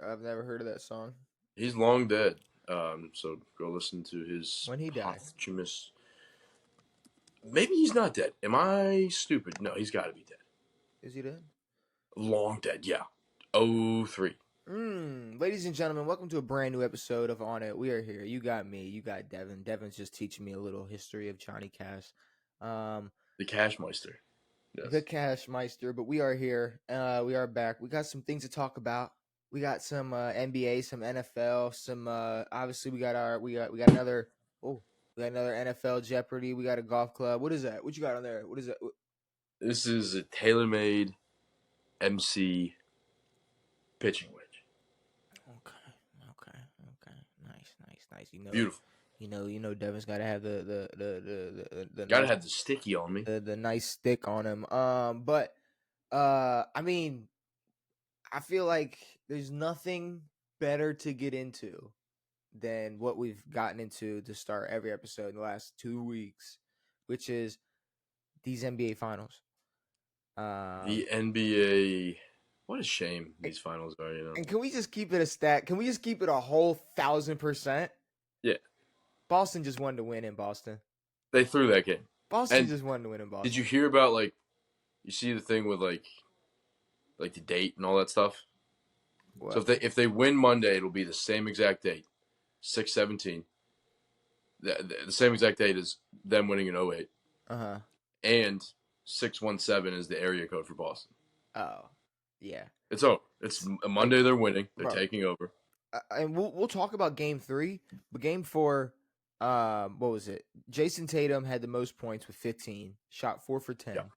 I've never heard of that song. He's long dead. So go listen to his When he died? posthumous. Maybe he's not dead. Am I stupid? No, he's got to be dead. Is he dead? Long dead. Yeah. Oh 03. Ladies and gentlemen, welcome to a brand new episode of On It. We are here. You got me. You got Devin. Devin's just teaching me a little history of Johnny Cash. The Cashmeister. Yes. The Cash Meister. But we are here. We are back. We got some things to talk about. We got some NBA, some NFL, some obviously we got another NFL Jeopardy. We got a golf club. What is that? What you got on there? What is that? This is a tailor-made MC pitching wedge. Okay. Nice. Beautiful. You know, Devin's got to have the Gotta nice, have the sticky on me. the nice stick on him. I mean, I feel like there's nothing better to get into than what we've gotten into to start every episode in the last 2 weeks, which is these NBA finals. The NBA. What a shame these finals are, you know. And can we just keep it a stat? Can we just keep it a whole 1,000%? Yeah. Boston just wanted to win in Boston. They threw that game. Boston just wanted to win in Boston. Did you hear about, like, you see the thing with, like the date and all that stuff? What? So if they win Monday, it'll be the same exact date, 6/17. The same exact date as them winning in 08. Uh-huh. And 617 is the area code for Boston. Oh, yeah. It's over. It's a Monday. They're winning. They're taking over. And we'll talk about Game 3, but Game 4, what was it? Jason Tatum had the most points with 15, shot 4 for 10. Yep.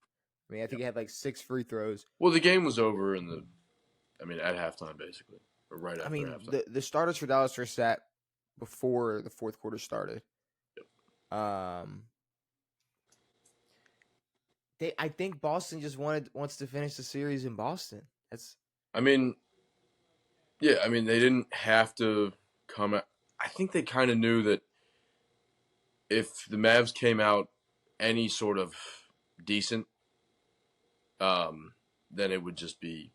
I mean, I think he had like 6 free throws. Well, the game was over at halftime, basically, or right after halftime. The starters for Dallas were sat before the fourth quarter started. Yep. I think Boston just wants to finish the series in Boston. They didn't have to come out. I think they kind of knew that if the Mavs came out any sort of decent, then it would just be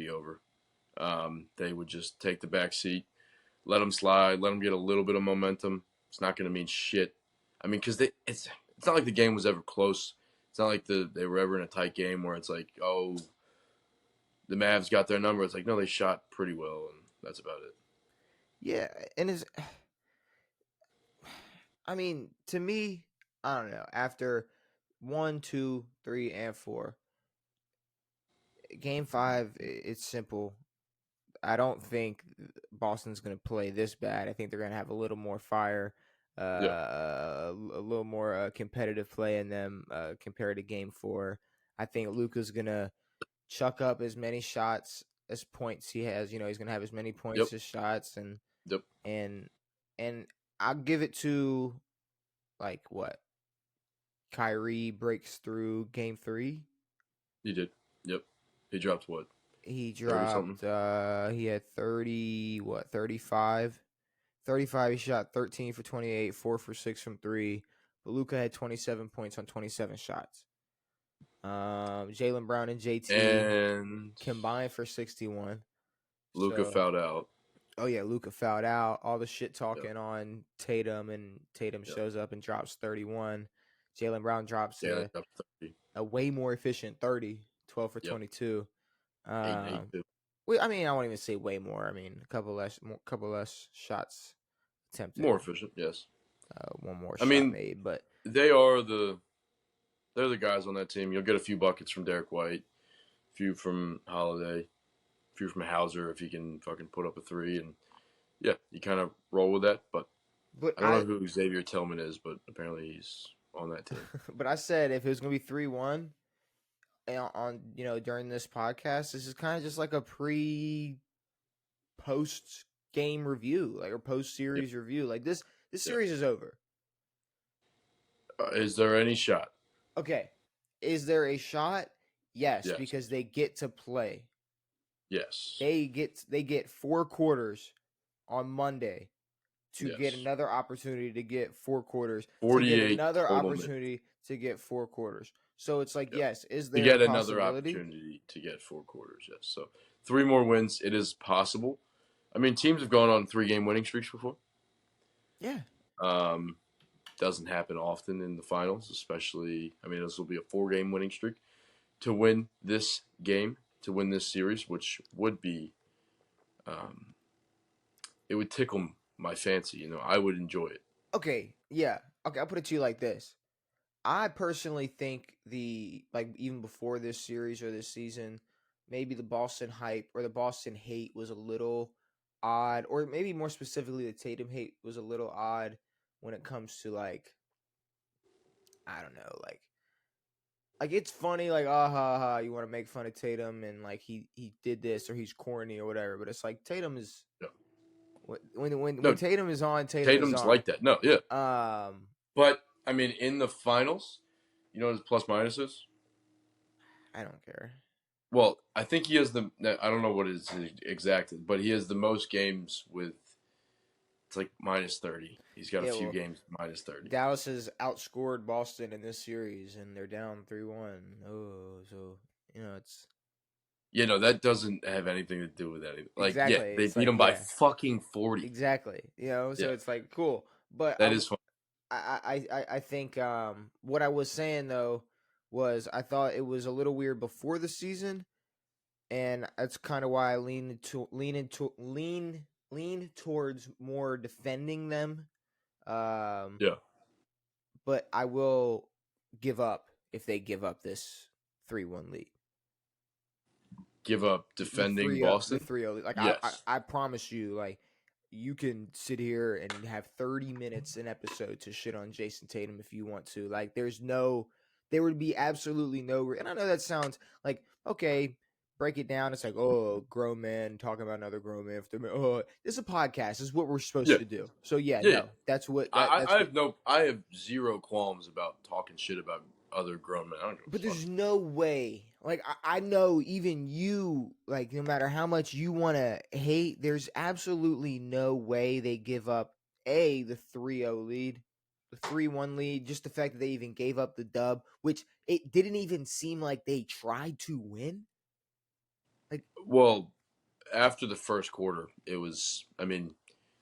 over. They would just take the back seat, let them slide, let them get a little bit of momentum. It's not going to mean shit. I mean, because it's not like the game was ever close. It's not like they were ever in a tight game where it's like, oh, the Mavs got their number. It's like, no, they shot pretty well, and that's about it. Yeah, and to me, I don't know. After 1, 2, 3, and 4, Game 5, it's simple. I don't think Boston's going to play this bad. I think they're going to have a little more fire, a little more competitive play in them compared to Game 4. I think Luka's going to chuck up as many shots as points he has. You know, he's going to have as many points as shots, and I'll give it to, like, what? Kyrie breaks through Game 3. He did. Yep. He dropped what? He dropped, he had 35. 35, he shot 13 for 28, 4 for 6 from 3. But Luka had 27 points on 27 shots. Jaylen Brown and JT combined for 61. Luka fouled out. Oh, yeah, Luka fouled out. All the shit talking on Tatum, and Tatum shows up and drops 31. Jaylen Brown drops a way more efficient 30, 12 for 22. I won't even say way more. I mean, a couple less shots attempted. More efficient, yes. One more shot made, but they're the guys on that team. You'll get a few buckets from Derek White, a few from Holiday, a few from Hauser if he can fucking put up a 3, and yeah, you kind of roll with that. But I don't know who Xavier Tillman is, but apparently he's on that team. But I said if it was gonna be 3-1. On during this podcast, this is kind of just like a post game review, like, or post series review. Like this series is over. Is there any shot? Okay, is there a shot? Yes, because they get to play. Yes, they get 4 quarters on Monday to get another opportunity to get 4 quarters. 48. To get another opportunity to get 4 quarters. So it's like, yes, is there to get a another opportunity to get 4 quarters? Yes. So 3 more wins. It is possible. I mean, teams have gone on 3-game winning streaks before. Yeah. Um, doesn't happen often in the finals, especially. I mean, this will be a 4-game winning streak to win this game, to win this series, which would be, um, it would tickle my fancy. I would enjoy it. Okay. Yeah. Okay. I'll put it to you like this. I personally think even before this series or this season, maybe the Boston hype or the Boston hate was a little odd, or maybe more specifically, the Tatum hate was a little odd when it comes to I don't know, like it's funny, like ah ha ha, you want to make fun of Tatum and like he did this or he's corny or whatever, but it's like Tatum is No, when no, Tatum is on, Tatum is Tatum's on. like that. No, yeah, Um, but I mean, in the finals, you know what his plus minus is? I don't care. Well, I think he has the. I don't know what his exact, but he has the most games with. It's like minus 30. He's got a Yeah, few well, games minus 30. Dallas has outscored Boston in this series, and they're down 3-1. Oh, so it's That doesn't have anything to do with anything. Like, yeah, exactly. they It's beat like him by yeah, fucking 40. exactly. So Yeah, it's like cool. But that is fun. I think what I was saying though was I thought it was a little weird before the season, and that's kind of why I lean towards more defending them. Um, Yeah, but I will give up if they give up this 3-1 lead. give up The defending 3-0, the Boston. 3-0. Like Yes. I promise you, like you can sit here and have 30 minutes an episode to shit on Jason Tatum if you want to. Like there would be absolutely no, and I know that sounds like okay. Break it down. It's like, oh, grown man talking about another grown man. Oh, this is a podcast. This is what we're supposed Yeah. to do. So yeah, Yeah. no, that's what I that's what. have no. I have zero qualms about talking shit about other grown men. I don't give But a fuck. there's no way. Like I know even you, like no matter how much you want to hate, there's absolutely no way they give up the 3-0 lead, the 3-1 lead, just the fact that they even gave up the dub, which it didn't even seem like they tried to win. Like Well, after the first quarter, it was. I mean,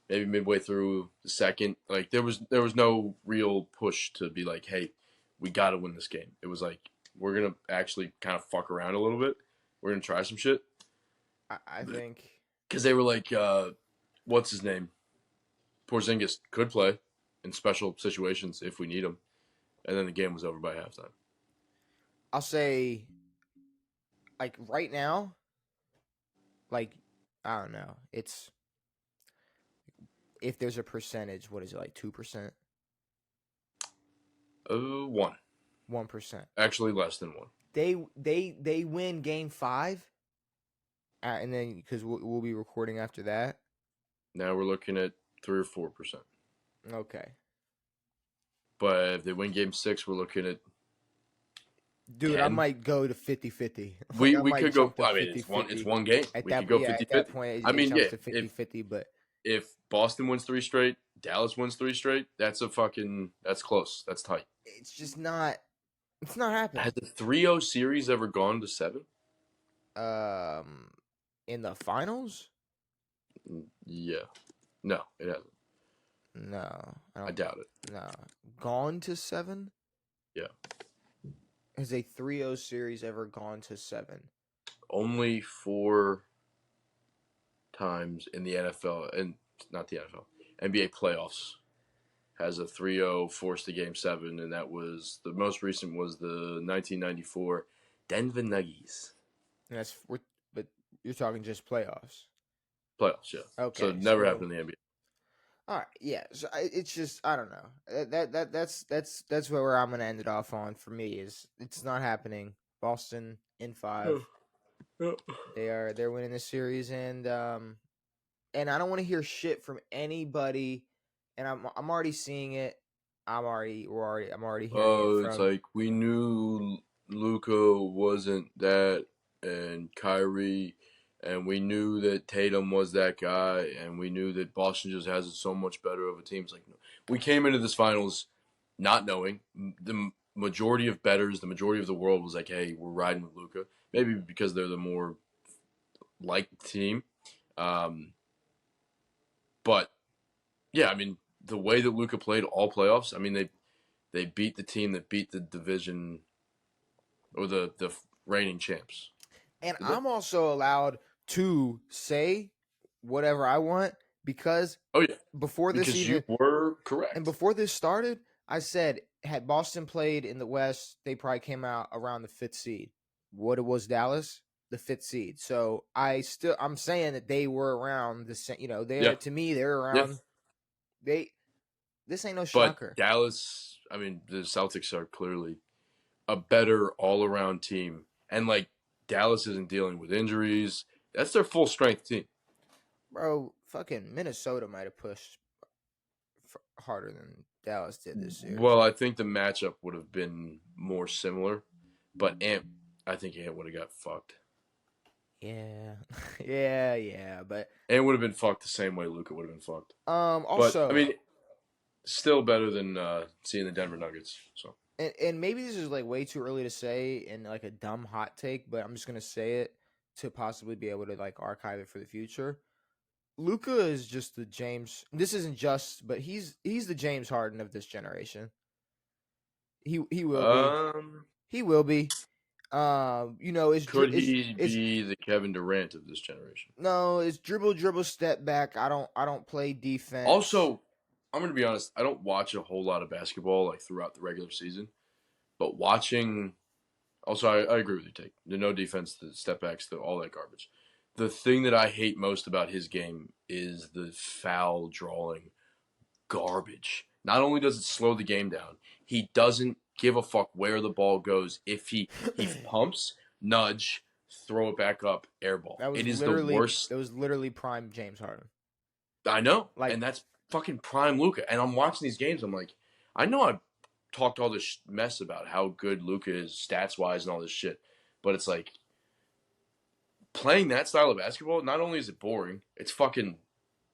maybe midway through the second, like there was no real push to be like, hey, we got to win this game. It was like we're gonna actually kind of fuck around a little bit. We're gonna try some shit I think because they were like, what's his name? Porzingis could play in special situations if we need him, and then the game was over by halftime. I'll say like right now, like I don't know, it's if there's a percentage, what is it like 2%? One, 1%. actually less than one. They win game 5, and then because we'll be recording after that. Now we're looking at 3 or 4%. Okay, But if they win Game 6, we're looking at dude, I 10. might go to 50-50. Like We I we might could go. jump to I mean, it's 50-50. one game. At We that could go yeah, at 50-50. that point I it mean, jumps yeah. to 50-50. But If Boston wins 3 straight, Dallas wins 3 straight, that's close. That's tight. it's just not. It's not happening. Has the 3-0 series ever gone to 7? Um, in the finals, Yeah. No, it hasn't. no, I doubt it. No, gone to 7. Yeah. Has a 3-0 series ever gone to 7? Only 4 times in the NFL, and not the NFL, NBA playoffs has a 3-0 forced to Game 7, and that was the most recent was the 1994 Denver Nuggets And but you're talking just playoffs. playoffs. Yeah, so Okay, it never so happened in the NBA. all right, yeah. So it's just I don't know. That's where I'm gonna end it off on. For me, is it's not happening. Boston in 5. They're winning the series, and I don't want to hear shit from anybody. And I'm already seeing it. I'm already hearing it Oh, it's from. like we knew Luka wasn't that, and Kyrie, and we knew that Tatum was that guy, and we knew that Boston just has so much better of a team. It's like we came into this finals not knowing. The majority of bettors, the majority of the world was like, "Hey, we're riding with Luka." Maybe because they're the more like the team. Um, but yeah, I mean, the way that Luka played all playoffs, I mean, they beat the team that beat the division or the reigning champs. And Did they? I'm also allowed to say whatever I want because Oh yeah, before this because you even were and correct. before this started, I said had Boston played in the West, they probably came out around the fifth seed. What it was Dallas, the fifth seed. So I'm saying that they were around the same. You know, Yeah, they're to me they're yeah. around. They this ain't no But shocker, Dallas, I mean, the Celtics are clearly a better all around team, and like Dallas isn't dealing with injuries. That's their full strength team. bro. Fucking Minnesota might have pushed harder than Dallas did this series. Well, I think the matchup would have been more similar, but I think Ant would have got fucked. Yeah, yeah. But Ant would have been fucked the same way Luca would have been fucked. But I also, mean, still better than seeing the Denver Nuggets. So and maybe this is like way too early to say and like a dumb hot take, but I'm just gonna say it to possibly be able to like archive it for the future. Luca is just the James. This isn't just, but he's the James Harden of this generation. He will be. um, He will be. could he It's be the Kevin Durant of this generation? no, it's dribble, step back. I don't play defense. Also, I'm gonna be honest. I don't watch a whole lot of basketball like throughout the regular season, but watching. Also, I agree with you. Take the no defense, the step backs, all that garbage. The thing that I hate most about his game is the foul drawing garbage. Not only does it slow the game down, he doesn't give a fuck where the ball goes. If he pumps, nudge, throw it back up, airball. It is the worst. that was literally prime James Harden. I know, Like and that's fucking prime Luca. And I'm watching these games. I'm like, I know I talked all this mess about how good Luca is stats wise and all this shit, but it's like playing that style of basketball. Not only is it boring, it's fucking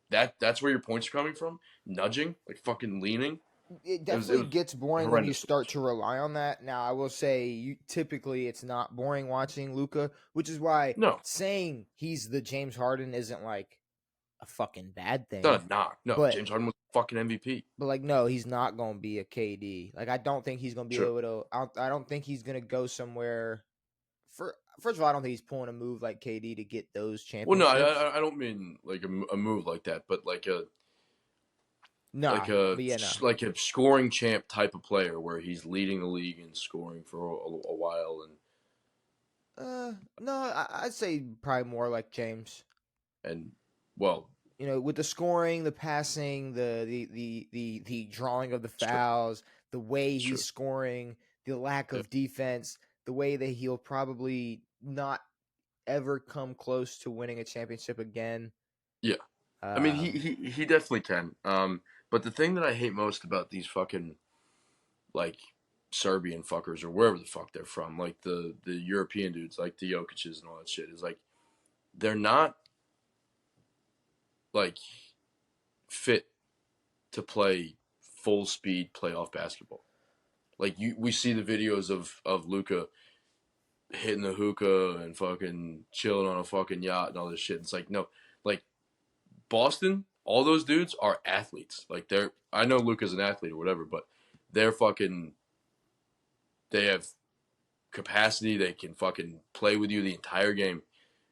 that's where your points are coming from. Nudging, like fucking leaning. it It definitely was gets boring when you horrendous to start watch. to rely on that. Now, I will say, typically it's not boring watching Luca, which is why No, saying he's the James Harden isn't like a fucking bad it's thing. not a knock. No, But James Harden was fucking MVP. like no, he's not going to be a KD. Like I don't think he's going to be Sure. able to. I don't think he's going to go somewhere. First of all, I don't think he's pulling a move like KD to get those Well, no, championships. I don't mean like a move like that, but Nah, but yeah, no. like a scoring champ type of player where he's leading the league and scoring for a while No, I'd say probably more like James. and well, With the scoring, the passing, the drawing of the it's true. fouls, the way It's he's true. scoring, the lack Yeah. of defense, the way that he'll probably not ever come close to winning a championship again. Yeah. I mean, Um, he definitely can. But the thing that I hate most about these fucking like Serbian fuckers or wherever the fuck they're from, like the European dudes, like the Jokic's and all that shit, is like they're not like fit to play full speed playoff basketball. Like we see the videos of Luca hitting the hookah and fucking chilling on a fucking yacht and all this shit. It's like no, like Boston, all those dudes are athletes. Like they're I know Luca's an athlete or whatever, but they're fucking they have capacity. They can fucking play with you the entire game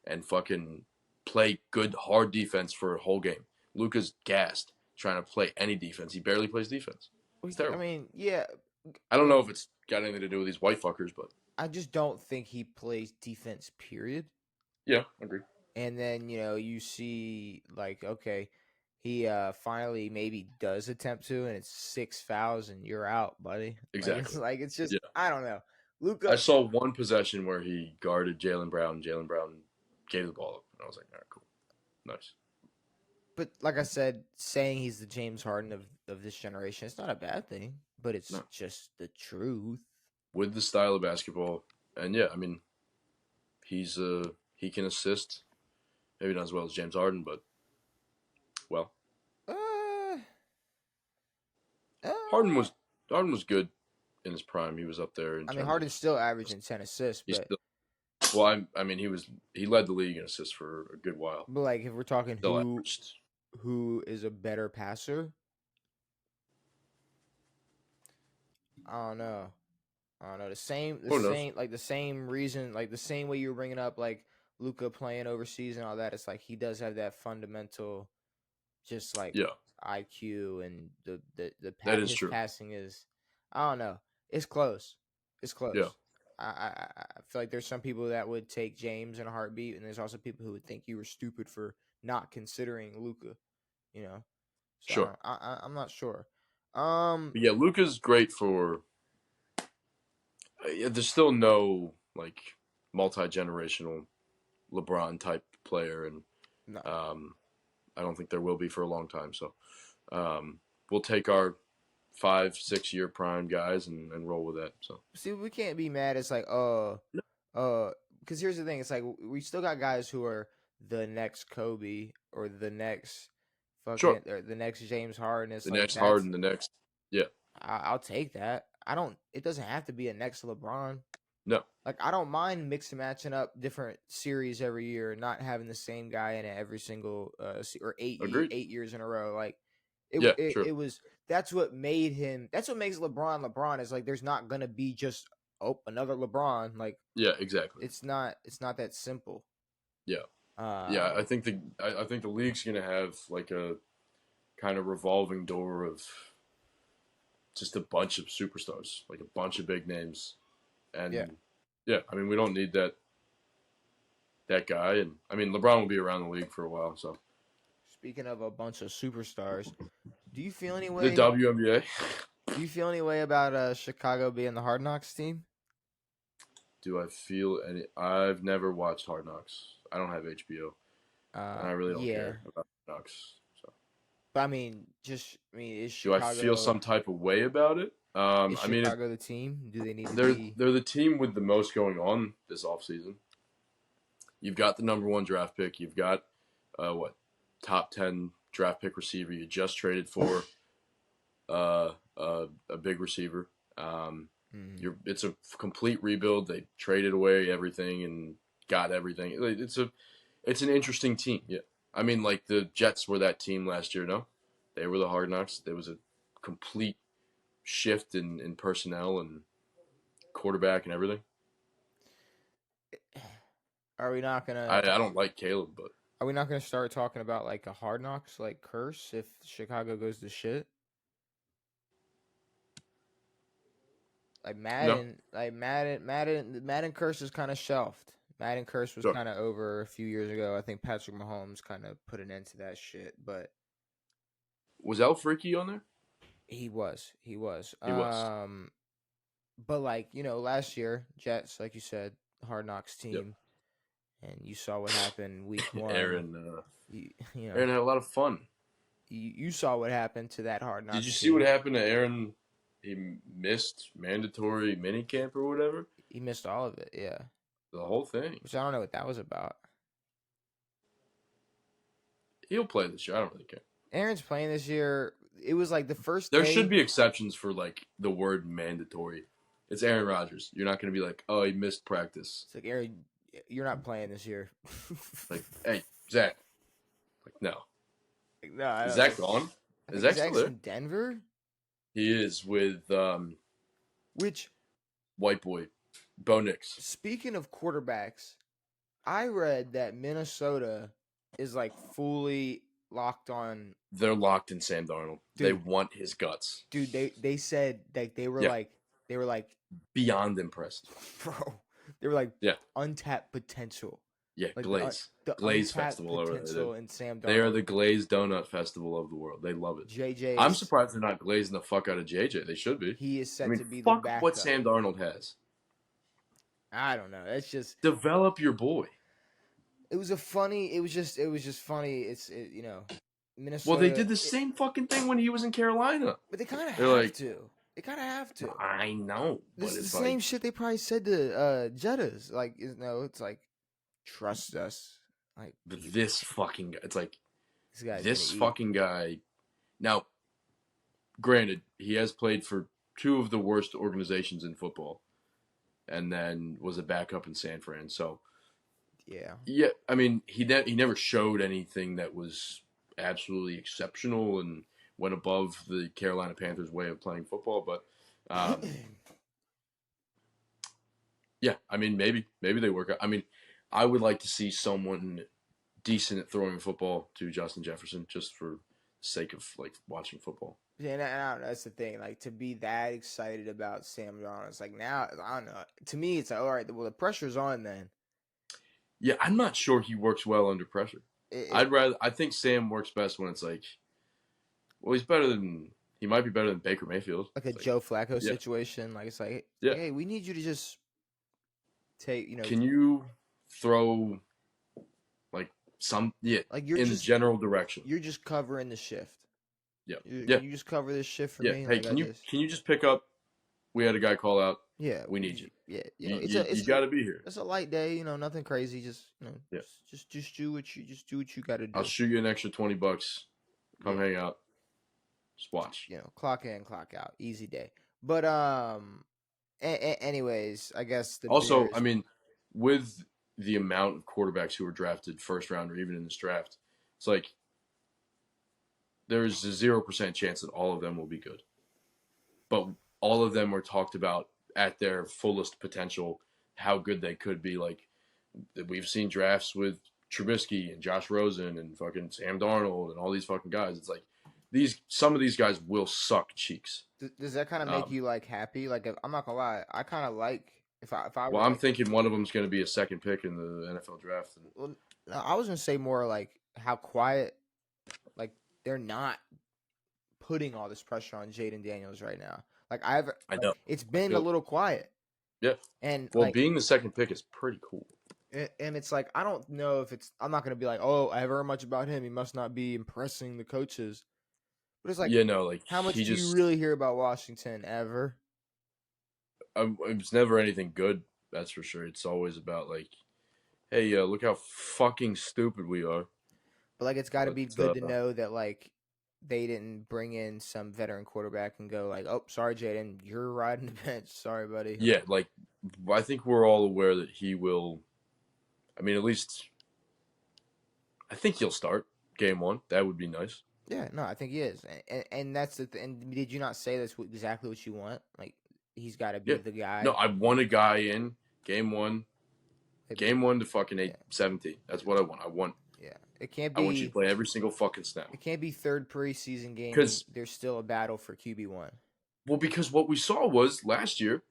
and fucking play good hard defense for a whole game. Luca's gassed trying to play any defense. He barely plays defense. It's I terrible. mean, yeah, I don't know if it's got anything to do with these white fuckers, but I just don't think he plays defense. Period. yeah, I agree. And then you see like okay, he finally maybe does attempt to, and it's 6 fouls, and you're out, buddy. Exactly. It's just Yeah. I don't know, I Luca. saw one possession where he guarded Jalen Brown. Jalen Brown gave the ball up, and I was like, all right, cool, nice. But like I said, saying he's the James Harden of this generation, it's not a bad thing, but it's No, just the truth. with the style of basketball, and yeah, I mean, he can assist. Maybe not as well as James Harden, but well, Uh, Harden uh was Harden was good in his prime. He was up there in I mean, terms of Harden's still averaging 10 assists, he's but still Well, I mean, he led the league in assists for a good while. But like, if we're talking Still averaged. who is a better passer, I don't know. I don't know. Who knows? The same reason, like the same way you were bringing up, like Luca playing overseas and all that. It's like he does have that fundamental, just like Yeah, IQ and that is his true. passing is, I don't know. It's close. It's Yeah, close. I feel like there's some people that would take James in a heartbeat, and there's also people who would think you were stupid for not considering Luca. You know, so sure. I'm not sure. Um, But yeah, Luka's great for. There's still no like multi-generational LeBron type player, and no. um, I don't think there will be for a long time. So we'll take our 5-6 year prime guys and roll with that. So See, we can't be mad. It's like, because here's the thing. It's like we still got guys who are the next Kobe or the next sure, fucking or the next James Harden. It's the like next that's Harden, the next, yeah, I'll take that. I don't. It doesn't have to be a next LeBron. no, Like I don't mind mixing matching up different series every year, not having the same guy in it every single or agreed, 8 years in a row. Like yeah, true, it was that's what made him. That's what makes LeBron LeBron. Is like there's not gonna be just another LeBron. Like yeah, exactly, it's not that simple. yeah, yeah. Um, I think the league's gonna have like a kind of revolving door of just a bunch of superstars, like a bunch of big names, yeah. and yeah, I mean we don't need that guy, and I mean LeBron will be around the league for a while, so Speaking of a bunch of superstars, do you feel any the way? WNBA. Do you feel any way about Chicago being the Hard Knocks team? Do I feel any? I've never watched Hard Knocks. I don't have HBO, and I really don't Yeah, care about Hard Knocks. So, but I mean, is do I feel some type of way about it? I mean, Chicago the team? Do they need to they're be? they're the team with the most going on this offseason. You've got the number one draft pick. You've got what top 10 draft pick receiver. You just traded for a big receiver. Mhm. It's a complete rebuild. They traded away everything and got everything. It's an interesting team. Yeah, I mean, like the Jets were that team last year. No, they were the Hard Knocks. There was a complete shift in personnel and quarterback and everything. Are we not I gonna? don't like Caleb, but Are we not gonna start talking about like a Hard Knocks like curse if Chicago goes to shit? no, Madden curse is kind of shelved. Madden curse was sure. kind of over a few years ago. I think Patrick Mahomes kind of put an end to that shit, but Was El Freaky on there? he was. He was. But like last year Jets, like you said, Hard Knocks Yep. team, and you saw what happened week one. Aaron. You, you know Aaron had a lot of fun. you saw what happened to that Hard Did you Knocks see what team. happened to Aaron? He missed mandatory minicamp or whatever. He missed all of it, yeah. The whole thing. Which I don't know what that was about. He'll play this year. I don't really care. Aaron's playing this year. It was like the first There should day. be exceptions for like the word mandatory. It's Aaron Rodgers. You're not going to be like, oh, he missed practice. It's like Aaron, you're not playing this year. Like, hey, Zach. Like, no. No, I Is don't Zach think. gone? I Is think Zach still Zach's there? in Denver. He is with Which, white boy, Bo Nix. speaking of quarterbacks, I read that Minnesota is like fully locked on. They're locked in Sam Darnold. They Dude, want his guts. dude, they said like Yeah, they were like, beyond impressed. bro, they were like Yeah, untapped potential. yeah, Like Glaze. the Glaze untapped Festival over there. potential in Sam They are Darnold. the glazed donut festival of the world. They love it. JJ I'm is surprised they're not glazing the fuck out of JJ. They should be. he is I set mean, to be the fuck what backup. Sam Darnold has. I don't know. It's just Develop your boy. it was a funny. It was just funny. Minnesota. Well, they did the same fucking thing when he was in Carolina. But they kind of They're have like, to. They kind of have to. I know, but This is it's the like same shit they probably said to Jettas. Like, it's like trust us. Like this fucking guy. It's like this guy's this gonna eat. fucking guy. Now, granted, he has played for two of the worst organizations in football. and then was a backup in San Fran. So Yeah. yeah, I mean he never showed anything that was absolutely exceptional and went above the Carolina Panthers' way of playing football. But yeah, I mean maybe they work out. I mean, I would like to see someone decent at throwing football to Justin Jefferson just for the sake of like watching football. Yeah, and I don't know, that's the thing. Like to be that excited about Sam Darnold, it's like now I don't know. To me, it's like all right. Well, the pressure's on then. Yeah, I'm not sure he works well under pressure. It I think Sam works best when it's like, well, he might be better than Baker Mayfield. like a It's like, Joe Flacco yeah, situation. Like it's like yeah. hey, we need you to just take Can you throw like yeah, like in the general direction? you're just covering the shift. Yeah, Can yeah, you just cover this shift for yeah. me? Hey, Like I just can you just pick up? We had a guy call out. yeah We need you. yeah You got to be here. it's a light day. Nothing crazy. Just Yeah, just do what you got to I'll do. shoot you an extra $20. Come Yeah, hang out. Just watch. clock in, clock out, easy day. But anyways, I guess the Also, I Bears. mean, with the amount of quarterbacks who were drafted first round or even in this draft, it's like there's a 0% chance that all of them will be good. But all of them were talked about at their fullest potential, how good they could be. Like we've seen drafts with Trubisky and Josh Rosen and fucking Sam Darnold and all these fucking guys. It's like some of these guys will suck cheeks. Does that kind of make Um, you like happy? Like I'm not gonna lie, I kind of like if I were well, I'm like thinking one of them is going to be a second pick in the NFL draft. And well, no, I was gonna say more like how quiet like they're not putting all this pressure on Jaden Daniels right now. Like I know. it's I been a feel little quiet yeah. and Well, being the second pick is pretty cool. and it's like I don't know if it's I'm not gonna be like oh I have heard much about him he must not be impressing the coaches, but it's like Yeah, no, like how much he do you just really hear about Washington ever? it's never anything good. That's for sure. It's always about like, hey, look how fucking stupid we are. But like it's got to But be good to know that like they didn't bring in some veteran quarterback and go like, "Oh, sorry, Jaden, you're riding the bench. Sorry, buddy." yeah, like I think we're all aware that he will. I mean, at least I think he'll start game one. That would be nice. Yeah, no, I think he is, and that's the and did you not say that's exactly what you want? Like he's got to be Yeah. the No, guy. I want a guy in game one. Maybe, Game one to fucking yeah, 17. That's what I want. yeah. It can't I want you to be play every single fucking snap. third preseason game and Because there's still a battle for QB1. because what we saw was last year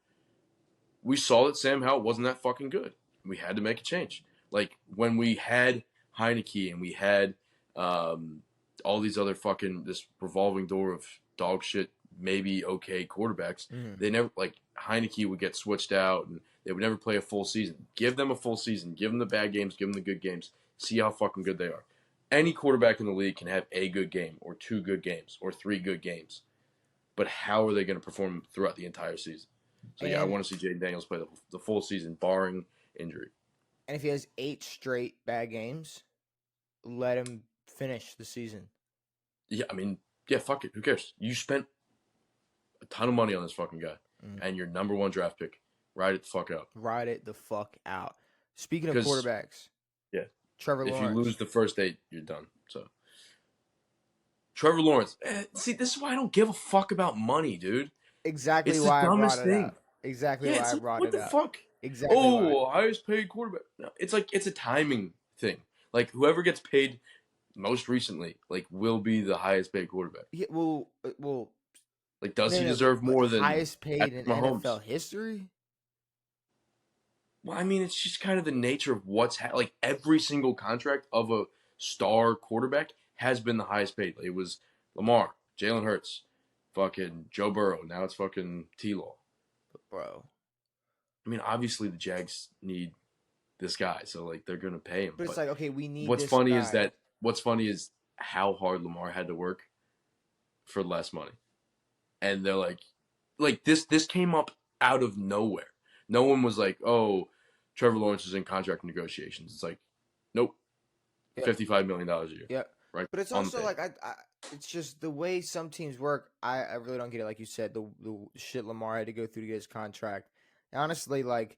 we saw that Sam Howell wasn't that fucking good. We had to make a change. Like when we had Heineke and we had all these other fucking this revolving door of dog shit, maybe okay quarterbacks. Mm-hmm. They never like Heineke would get switched out and they would never play a full season. Give them a full season. Give them the bad games. Give them the good games. See how fucking good they are. Any quarterback in the league can have a good game or two good games or three good games. But how are they going to perform throughout the entire season? So yeah, I And want to see Jaden Daniels play the full season, barring injury. if he has 8 straight bad games, let him finish the season. Yeah, I mean, yeah, fuck it. Who cares? You spent a ton of money on this fucking guy, and your number one draft pick. Ride it the fuck out. Ride it the fuck out. Speaking of Because quarterbacks, yeah, Trevor if you Lawrence. lose the first 8, you're done. So Trevor Lawrence. See, this is why I don't give a fuck about money, dude. Exactly It's the why I brought dumbest it thing. up. Exactly Yeah, why it's I like brought what it the up. fuck? Exactly why. Oh, highest paid quarterback. No, it's like it's a timing thing. Like whoever gets paid most recently, like will be the highest paid quarterback. Yeah, well, Like, does he no, deserve but more than highest paid Patrick in Mahomes? NFL history. Well, I mean, it's just kind of the nature of what's like every single contract of a star quarterback has been the highest paid. It was Lamar, Jalen Hurts, fucking Joe Burrow. Now it's fucking T-Law. Bro. I mean, obviously the Jags need this guy, so like they're gonna pay him. But it's But like, okay, we need what's this funny is guy. how hard Lamar had to work for less money, and they're like this came up out of nowhere. No one was like, oh, Trevor Lawrence is in contract negotiations. It's like, nope, Yep. $55 million a year, Yep. right? But it's On the also pay. like it's just the way some teams work. I really don't get it. Like you said, the shit Lamar had to go through to get his contract. Honestly, like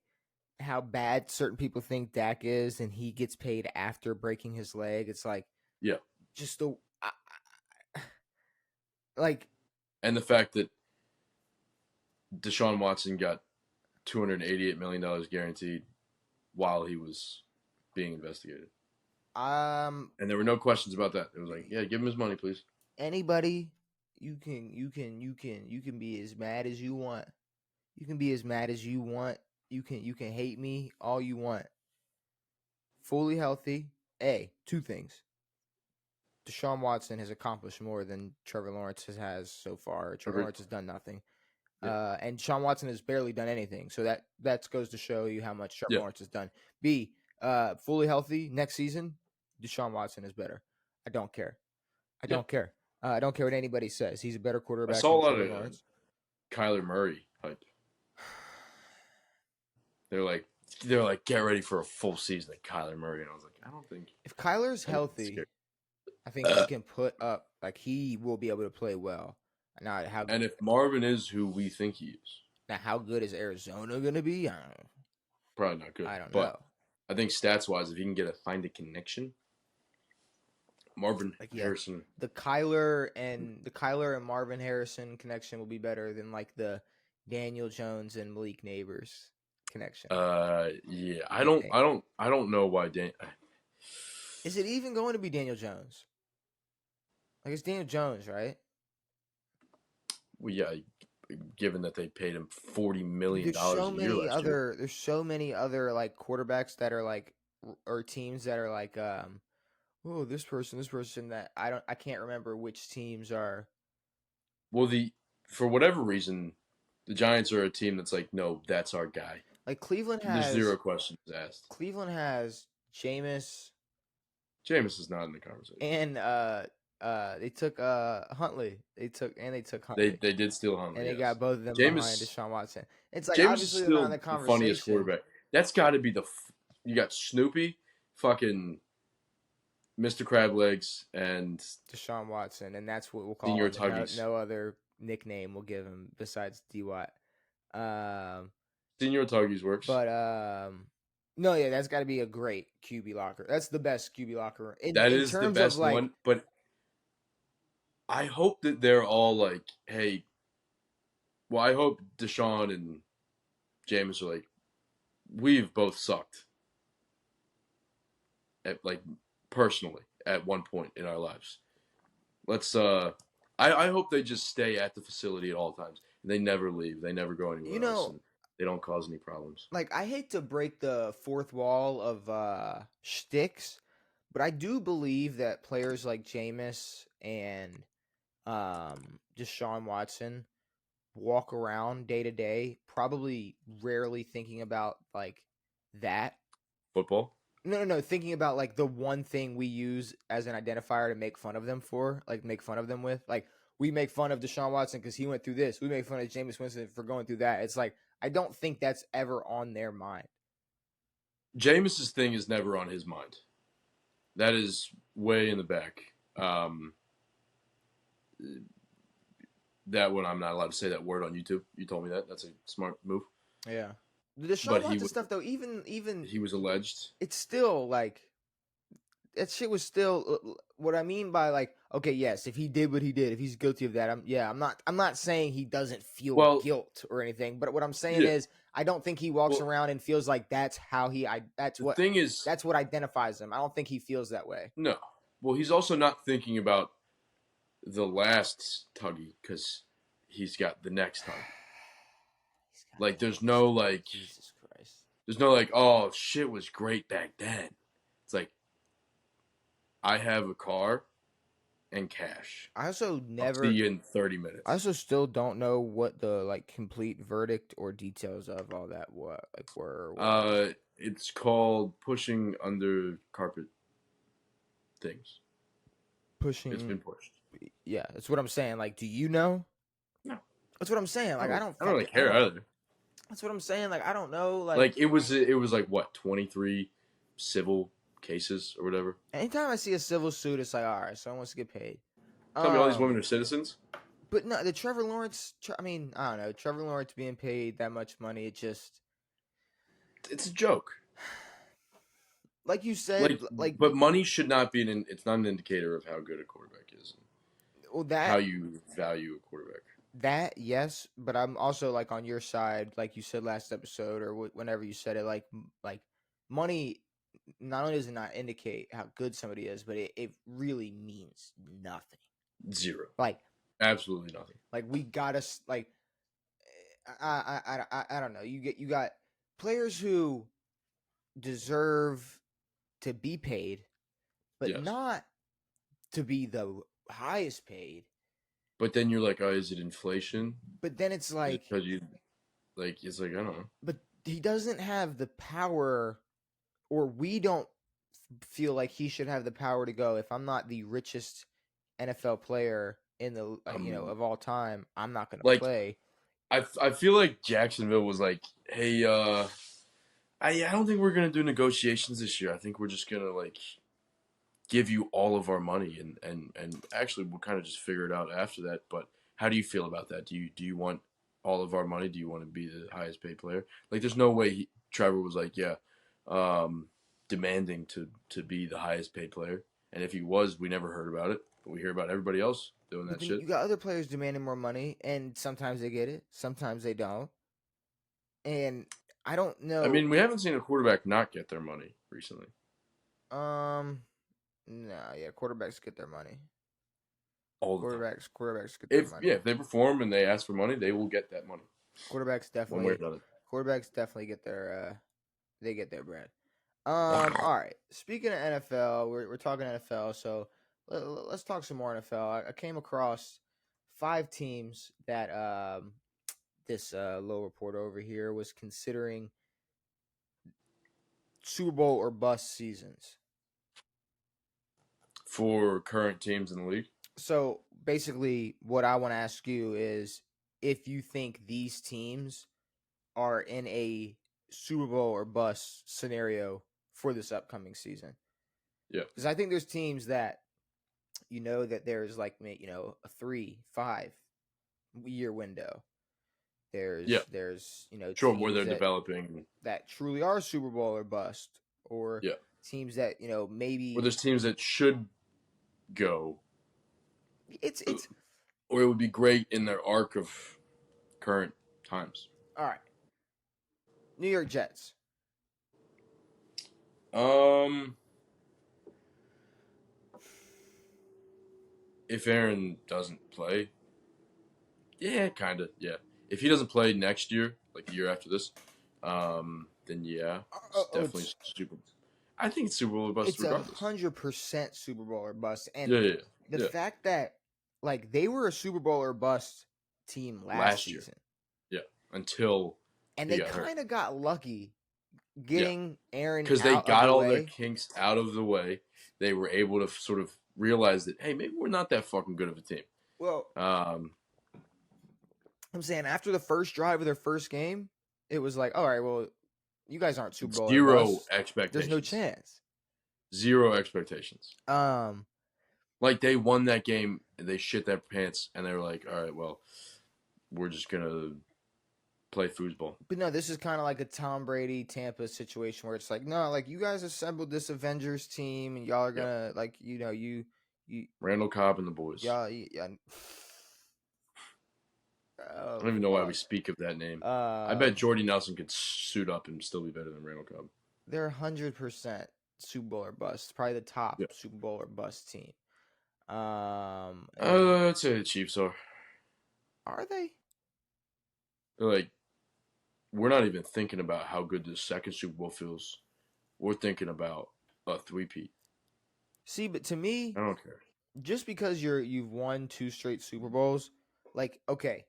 how bad certain people think Dak is, and he gets paid after breaking his leg. It's like Yeah, just the like and the fact that Deshaun Watson got $288 million guaranteed while he was being investigated, um and there were no questions about that. It was like, yeah, give him his money, please. anybody you can be as mad as you want. You can be as mad as you want. You can hate me all you want. Fully healthy. Two things. Deshaun Watson has accomplished more than Trevor Lawrence has so far. Trevor Agreed. Lawrence has done nothing. Yeah, And Deshaun Watson has barely done anything. So that goes to show you how much Trevor yeah, Lawrence has done. Fully healthy next season, Deshaun Watson is better. I don't care. I yeah. don't care. I don't care what anybody says. He's a better I quarterback saw than a lot Trevor of Lawrence. Kyler Murray hype. They're like, get ready for a full season of Kyler Murray, and I was like, I don't think If Kyler's anyone's healthy, scared. I think he can put up like he will be able to play well. And if Marvin is who we think he is, Now how good is Arizona gonna be? probably not good. I don't But know. I think stats wise, if you can find a connection, Marvin Like yeah, Harrison. the Kyler and Marvin Harrison connection will be better than like the Daniel Jones and Malik Neighbors connection. Yeah, I think. I don't know why Dan. Is it even going to be Daniel Jones? Like it's Daniel Jones, right? Well, yeah, given that they paid him $40 Dude, million there's so a year many last year. other there's so many other like quarterbacks that are like or teams that are like oh this person that I can't remember which teams are Well, the for whatever reason, the Giants are a team that's like, no, that's our guy. like There's zero questions asked. Cleveland has Jameis Jameis is not in the conversation. and they took Huntley. They took They Huntley. they did steal And Huntley, they yes. got both of them behind Jameis Deshaun Watson. It's like Jameis is obviously they're not in still the the funniest conversation. quarterback. That's got to be you got Snoopy, fucking Mr. Crab Legs, and Deshaun Watson, and that's what we'll call Senior him. And no, Tuggies. no other nickname we'll give him besides D Watt. Um, Senior Tuggies works. but no, yeah, that's got to be a great QB locker. That's the best QB locker That in is the terms of best like one, but I hope that they're all like, hey, well, I hope Deshaun and Jameis are like, we've both sucked at like personally at one point in our lives. Let's I hope they just stay at the facility at all times. They never leave. They never go you anywhere else, know, and they don't cause any problems. like I hate to break the fourth wall of shticks, but I do believe that players like Jameis and Deshaun Watson walk around day to day, probably rarely thinking about like that. Football. No, thinking about like the one thing we use as an identifier to make fun of them for, like make fun of them with. Like we make fun of Deshaun Watson because he went through this. We make fun of Jameis Winston for going through that. It's like I don't think that's ever on their mind. Jameis's thing is never on his mind. That is way in the back. That one I'm not allowed to say that word on YouTube. You told me that. That's a smart move. Yeah. The Deshaun But Watson stuff though, even he was alleged. it's still like that shit was still what I mean by like okay, yes, if he did what he did, if he's guilty of that, I'm not saying he doesn't feel Well, guilt or anything, but what I'm saying yeah. is I don't think he walks Well, around and feels like the thing is, that's what identifies him. I don't think he feels that way. no. Well, he's also not thinking about the last Tuggy because he's got the next Tuggy. Like, there's no like, Jesus Christ. there's no like, oh, shit was great back then. It's like, I have a car and cash. I also I'll see never you in 30 minutes. I also still don't know what the like complete verdict or details of all that were. It's called pushing under carpet things. It's Pushing been pushed. yeah, that's what I'm saying. Like, do you know? No, That's what I'm saying. Like, I I don't really care either. That's what I'm saying. Like, I don't know. Like it was like what 23 civil cases or whatever. Anytime I see a civil suit, it's like, all right, someone wants to get paid. Tell me all these women are citizens. But no, the Trevor Lawrence. I mean, I don't know. Trevor Lawrence being paid that much money, it just It's a joke. like you said, Like, like but money should not be it's not an indicator of how good a quarterback is, and well how that you value a quarterback. that yes, but I'm also like on your side, like you said last episode or whenever you said it, like money. Not only does it not indicate how good somebody is, but it really means nothing. Zero. Like Absolutely nothing. we gotta like I don't know. You got players who deserve to be paid, but Yes. not to be the highest paid. But then you're like, oh, is it inflation? But then it's Is it like, because you like? It's like I don't know. but he doesn't have the power, or we don't feel like he should have the power to go. If I'm not the richest NFL player in the Um, of all time, I'm not gonna like play. I feel like Jacksonville was like, hey, I don't think we're gonna do negotiations this year. I think we're just gonna like give you all of our money, and actually we'll kind of just figure it out after that. But how do you feel about that? Do you want all of our money? Do you want to be the highest paid player? Like, there's no way Trevor was like, yeah, um, demanding to be the highest paid player. And if he was, we never heard about it. But we hear about everybody else doing But that then shit. you got other players demanding more money, and sometimes they get it, sometimes they don't. And I don't I know. mean, we haven't seen a quarterback not get their money recently. Um, no, yeah, quarterbacks get their money. All the time. Quarterbacks get their If money. yeah, if they perform and they ask for money, they will get that money Quarterbacks one way or definitely, another. quarterbacks definitely get their they get their bread. All right. Speaking of NFL, we're talking NFL, so let's talk some more NFL. I came across 5 teams that this low reporter over here was considering Super Bowl or bust seasons. For current teams in the league. So basically, what I want to ask you is if you think these teams are in a Super Bowl or bust scenario for this upcoming season. Yeah. Because I think there's teams that that there's like a 3-5 year window. Yeah. There's Sure, where teams they're that developing. truly are Super Bowl or bust, or Yeah. teams that Or maybe there's teams that should go, it's or it would be great in their arc of current times. all right. New York Jets. Um, if Aaron doesn't play, yeah, kind of, yeah. If he doesn't play next year, like the year after this, then yeah, it's definitely It's super. I think it's Super Bowl or bust it's a regardless. 100% Super Bowl or bust, and Yeah, yeah, the yeah. fact that like they were a Super Bowl or bust team last Last year, season, yeah, until and he they got hurt. kind of got lucky Yeah, getting Aaron because they out of got the all their way. kinks out of the way. They were able to sort of realize that, hey, maybe we're not that fucking good of a team. Well, Um, I'm saying after the first drive of their first game, it was like, all right, well, you guys aren't Super Bowl or Zero bust. There's no expectations. chance. Zero expectations. Um, Like, they won that game, and they shit their pants, and they were like, all right, well, we're just gonna play foosball. but no, this is kind of like a Tom Brady Tampa situation where it's like, no, like you guys assembled this Avengers team, and y'all are Yep. gonna like, you Randall Cobb and the boys. yeah. I Oh don't even know why we fuck. speak of that name. I bet Jordy Nelson could suit up and still be better than Randall Cobb. They're 100% Super Bowl or bust. Probably the top Yeah. Super Bowl or bust team. And I'd say the Chiefs are. are they? They're like, we're not even thinking about how good the second Super Bowl feels. We're thinking about a three-peat. See, but to me, I don't care. just because you've won 2 straight Super Bowls, like okay,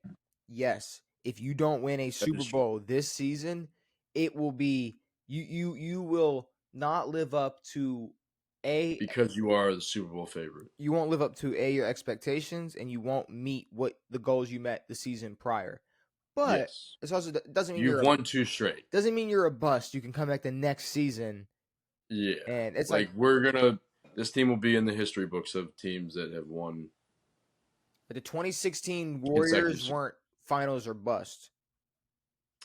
yes, if you don't win a That Super is true. Bowl this season, it will be you will not live up to a Because you are the Super Bowl favorite. you won't live up to your expectations, and you won't meet what the goals you met the season prior. But Yes. it's also doesn't mean You've won 2 straight. doesn't mean you're a bust. You can come back the next season, Yeah. and it's like Like, this team will be in the history books of teams that have won But the 2016 Warriors consecutive. weren't finals or bust.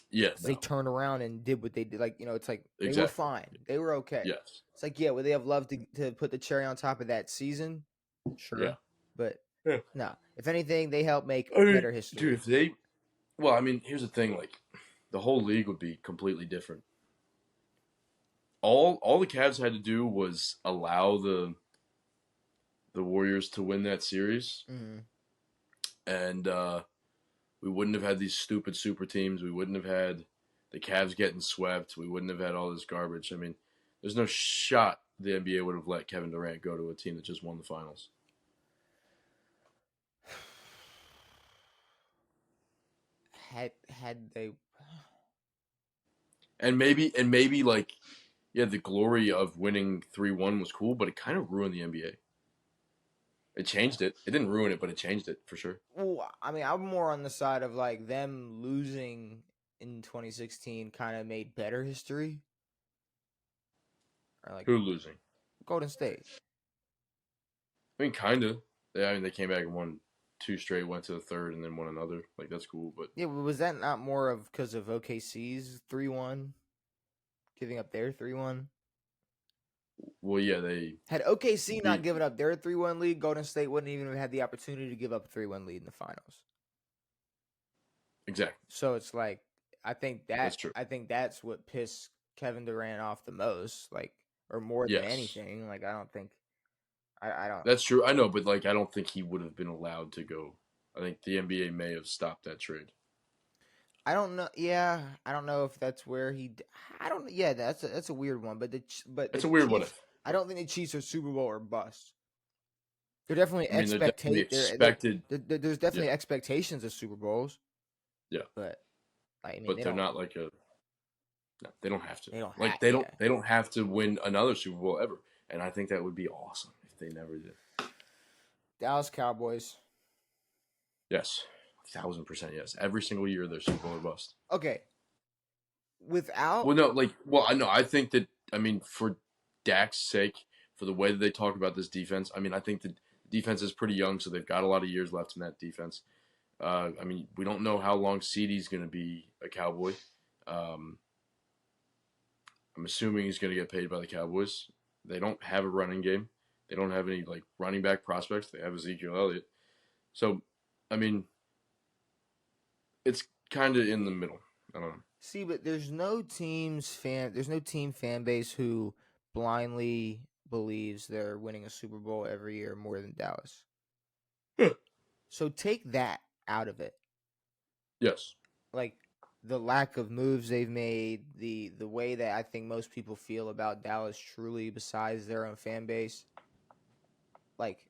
Yeah, Because they no, turned around and did what they did. Like, it's like they were exactly. fine. They were okay. Yes. It's like, yeah, would they have loved to put the cherry on top of that season? Yeah. Sure. But Yeah. no. If anything, they helped make I mean, better dude, history. if they, well, I mean, here's the thing: like, the whole league would be completely different. All the Cavs had to do was allow the Warriors to win that series, Mm-hmm. and we wouldn't have had these stupid super teams. We wouldn't have had the Cavs getting swept. We wouldn't have had all this garbage. I mean, there's no shot the NBA would have let Kevin Durant go to a team that just won the finals. Had they And maybe like, yeah, the glory of winning 3-1 was cool, but it kind of ruined the NBA. It changed it. It didn't ruin it, but it changed it for sure. well, I mean, I'm more on the side of like them losing in 2016 kind of made better history. Or like Who losing? Golden State. I mean, kind of. I mean, they came back and won two straight, went to the third, and then won another. Like, that's cool. But Yeah, was that not more of because of OKC's 3-1, giving up their 3-1? well, yeah, they Had OKC not beat given up their 3-1 lead, Golden State wouldn't even have had the opportunity to give up a 3-1 lead in the finals. exactly. So it's like That's true. I think that's what pissed Kevin Durant off the most, like, or more than Yes, anything. Like, I don't think I don't that's true. I know, but like, I don't think he would have been allowed to go. I think the NBA may have stopped that trade. I don't know. Yeah, I don't know if that's where I don't. Yeah, that's a weird one. But It's the a weird what Chiefs. if. I don't think the Chiefs are Super Bowl or bust. They're definitely I mean, they're definitely expected. there's Yeah, definitely expectations of Super Bowls, yeah, but I mean but they're not like a. No, they don't have to. they don't have Like, they don't. yeah. They don't have to win another Super Bowl ever. And I think that would be awesome if they never did. Dallas Cowboys. Yes, 1,000% yes. Every single year they're Super Bowl or bust. Okay, without Well, no, like, well, I know. I think that, I mean, for Dak's sake, for the way that they talk about this defense, I mean, I think the defense is pretty young, so they've got a lot of years left in that defense. I mean, we don't know how long CeeDee's going to be a Cowboy. Um, I'm assuming he's going to get paid by the Cowboys. They don't have a running game. They don't have any like running back prospects. They have Ezekiel Elliott. So, I mean, it's kind of in the middle. I don't know. see, but there's no team fan base who blindly believes they're winning a Super Bowl every year more than Dallas. So take that out of it. Yes. Like the lack of moves they've made, the way that I think most people feel about Dallas truly besides their own fan base. Like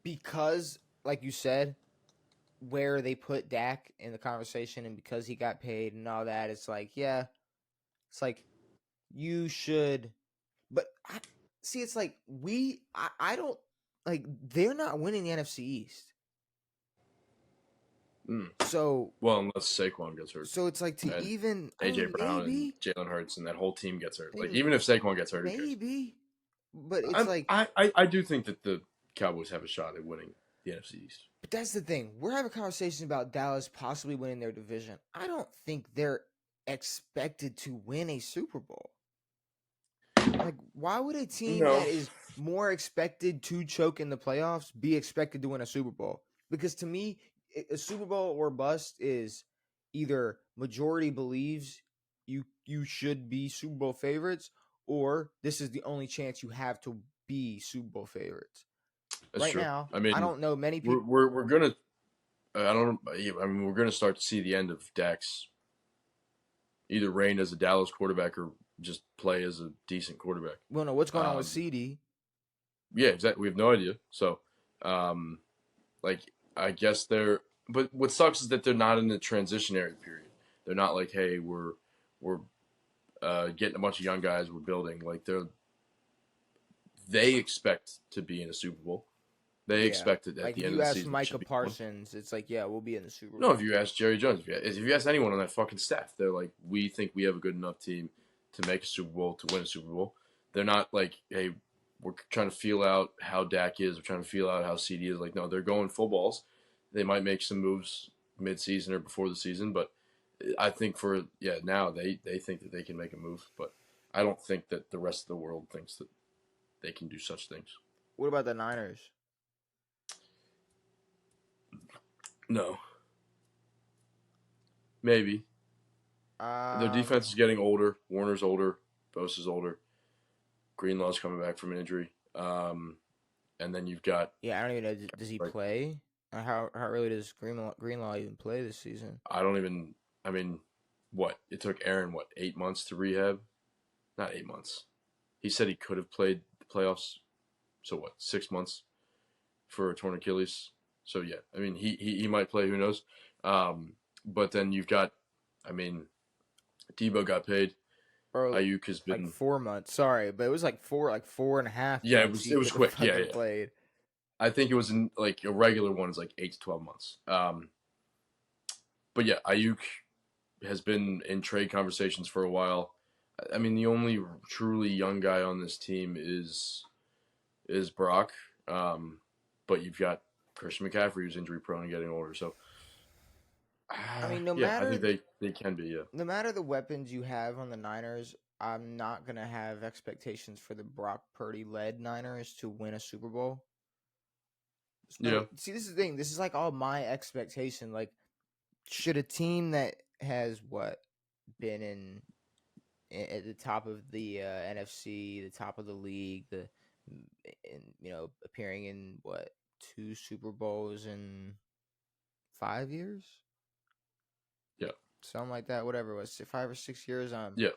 because like you said, where they put Dak in the conversation and because he got paid and all that, it's like, yeah, it's like you should but see it's like I don't like they're not winning the NFC East. Mm. So Well, unless Saquon gets hurt so it's like to and even I AJ mean Brown and maybe Jalen Hurts and that whole team gets hurt. Like, maybe even if Saquon gets hurt, who cares? maybe but it's like I do think that the Cowboys have a shot at winning the NFC East. but that's the thing. We're having conversations about Dallas possibly winning their division. I don't think they're expected to win a Super Bowl. Like, why would a team No. that is more expected to choke in the playoffs be expected to win a Super Bowl? Because to me, a Super Bowl or bust is either majority believes you should be Super Bowl favorites, or this is the only chance you have to be Super Bowl favorites. That's Right true. now, I I mean, don't know many people. we're gonna. I don't. I mean, we're gonna start to see the end of Dak's either reign as a Dallas quarterback or just play as a decent quarterback. We don't know what's going on with Um, CD. yeah, exactly. We have no idea. So, um, like, I guess they're. But what sucks is that they're not in the transitionary period. They're not like, hey, we're getting a bunch of young guys. We're building. Like, they expect to be in a Super Bowl. They Yeah, expect it at like the if end of you the ask season. They Micah should be one. Parsons, it's like, yeah, we'll be in the Super No, Bowl. if you ask Jerry Jones, if you ask anyone on that fucking staff, they're like, we think we have a good enough team to make a Super Bowl, to win a Super Bowl. They're not like, hey, we're trying to feel out how Dak is. We're trying to feel out how CD is. Like, no, they're going full balls. They might make some moves mid-season or before the season, but I think now they think that they can make a move, but I don't think that the rest of the world thinks that they can do such things. What about the Niners? No, maybe their Um, defense is getting older. Warner's older. Bosa's older. Greenlaw's coming back from an injury. And then you've got yeah, I don't even know. Does he like play? How early does Greenlaw even play this season? I don't even. I mean, what it took Aaron 8 months to rehab? Not 8 months. He said he could have played the playoffs. So 6 months for a torn Achilles. So yeah, I mean he might play. Who knows? But then you've got, I mean, Debo got paid. Bro, Ayuk has like been 4 months. Sorry, but it was like 4.5 yeah. months. He It was could have quick. Yeah, fucking yeah. played. I think it was in like a regular one is like 8 to 12 months. But yeah, Ayuk has been in trade conversations for a while. I mean, the only truly young guy on this team is Brock. But you've got Christian McCaffrey who's injury prone and getting older. So I mean, no yeah, I matter think they can be. Yeah, no matter the weapons you have on the Niners, I'm not gonna have expectations for the Brock Purdy led Niners to win a Super Bowl. yeah, So see, this is the thing. This is like all my expectation. Like, should a team that has been at the top of the NFC, the top of the league, appearing in 2 Super Bowls in 5 years, yeah, something like that. Whatever it was, 5 or 6 years. yeah.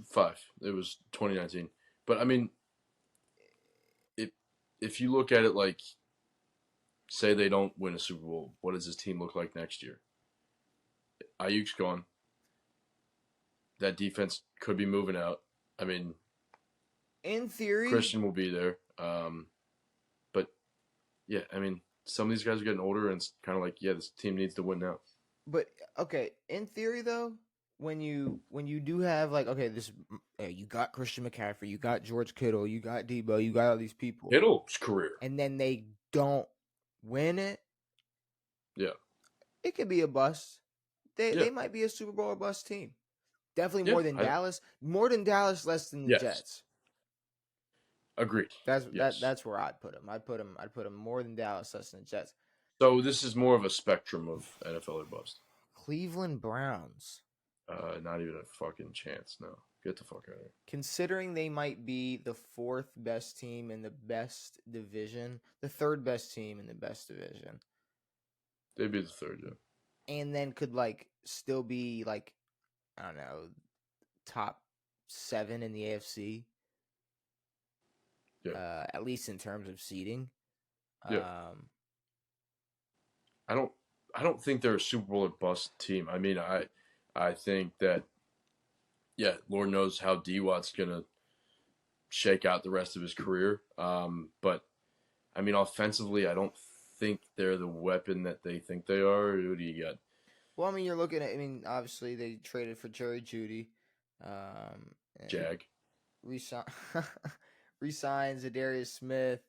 5. It was 2019. But I mean, if you look at it like, say they don't win a Super Bowl, what does this team look like next year? Ayuk's gone. That defense could be moving out. I mean, In theory, Christian will be there. But yeah, I mean, some of these guys are getting older, and it's kind of like, yeah, this team needs to win now. but okay. In theory, though, when you do have like you got Christian McCaffrey, you got George Kittle, you got Debo, you got all these people, Kittle's career. and then they don't win it, Yeah. it could be a bust. They Yeah. they might be a Super Bowl or bust team. Definitely Yeah. more than Dallas. More than Dallas, less than the Yes. Jets. Agreed. That's Yes. that's where I'd put them. I'd put them more than Dallas, less than the Jets. So this is more of a spectrum of NFL or bust. Cleveland Browns. Not even a fucking chance. No. Get the fuck out of here. Considering they might be the fourth best team in the best division, the third best team in the best division, They'd be the third, yeah. and then could still be I don't know, top 7 in the AFC. Yeah. At least in terms of seeding. Yeah. I don't think they're a Super Bowl or bust team. I mean, I think that, yeah, Lord knows how D-Watt's gonna shake out the rest of his career. But I mean, offensively, I don't think they're the weapon that they think they are. Who do you got? Well, I mean, you're looking at. I mean, obviously they traded for Jerry Jeudy. Jag. Resign resigns Zadarius Smith,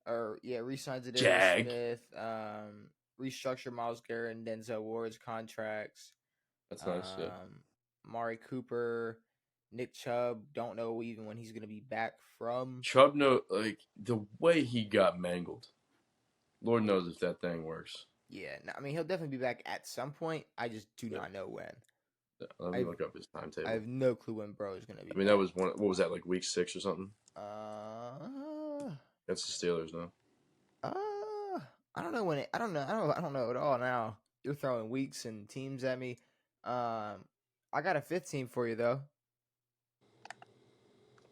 resigns Zadarius Jag. Smith. Restructure Myles Garrett and Denzel Ward's contracts. That's nice. Yeah. Mari Cooper, Nick Chubb. Don't know even when he's gonna be back from. Chubb, the way he got mangled. Lord knows if that thing works. Yeah, no, I mean he'll definitely be back at some point. I just do not know when. Yeah, let me look up his timetable. I have no clue when Bro is gonna be. I mean, back. that was what was that, like week 6 or something? That's the Steelers, no? I don't know when it. I don't know. I don't know at all now. You're throwing weeks and teams at me. I got a 5th team for you though.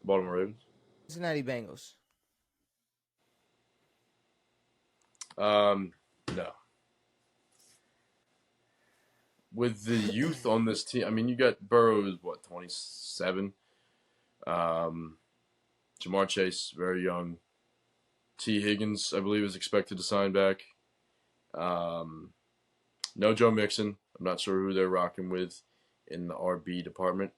Baltimore Ravens. Cincinnati Bengals. No. With the youth on this team, I mean, you got Burrow, 27? Jamar Chase, very young. T. Higgins, I believe, is expected to sign back. No Joe Mixon. I'm not sure who they're rocking with in the RB department.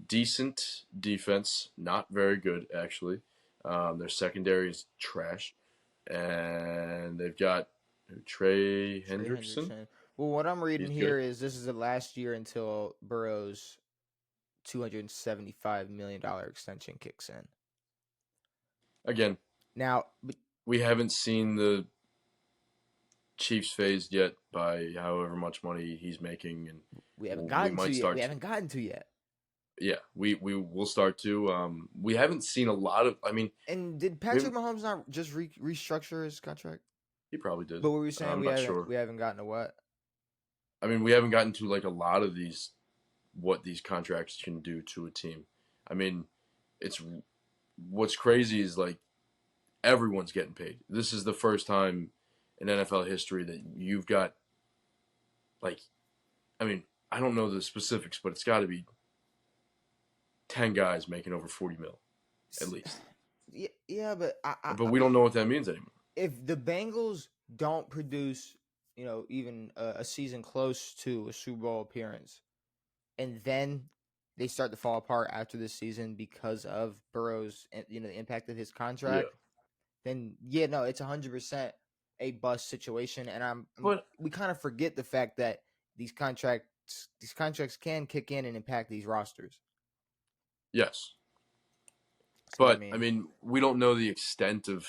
Decent defense, not very good, actually. Their secondary is trash, and they've got Trey Trey Hendrickson Hendrickson. Well, what I'm reading He's good. here is this is the last year until Burrow's $275 million extension kicks in. Again, Now, but we haven't seen the Chiefs phased yet by however much money he's making, and we haven't we gotten to might yet. start We to. haven't gotten to yet. Yeah, we will start to. We haven't seen a lot of. I mean, And did we Patrick Mahomes not just restructure his contract? he probably did. But what were you saying? I'm We not haven't sure. we haven't gotten to what? I mean, we haven't gotten to like a lot of these what these contracts can do to a team. I mean, it's what's crazy is like everyone's getting paid. This is the first time in NFL history that you've got like I mean, I don't know the specifics, but it's got to be 10 guys making over 40 mil at least. Yeah, yeah, but But we don't know what that means anymore. if the Bengals don't produce, even a season close to a Super Bowl appearance, and then they start to fall apart after this season because of Burrow's, the impact of his Yeah. contract, then yeah, no, it's 100% a bust situation, and But we kind of forget the fact that these contracts can kick in and impact these rosters. yes. So I But I mean, mean, we don't know the extent you of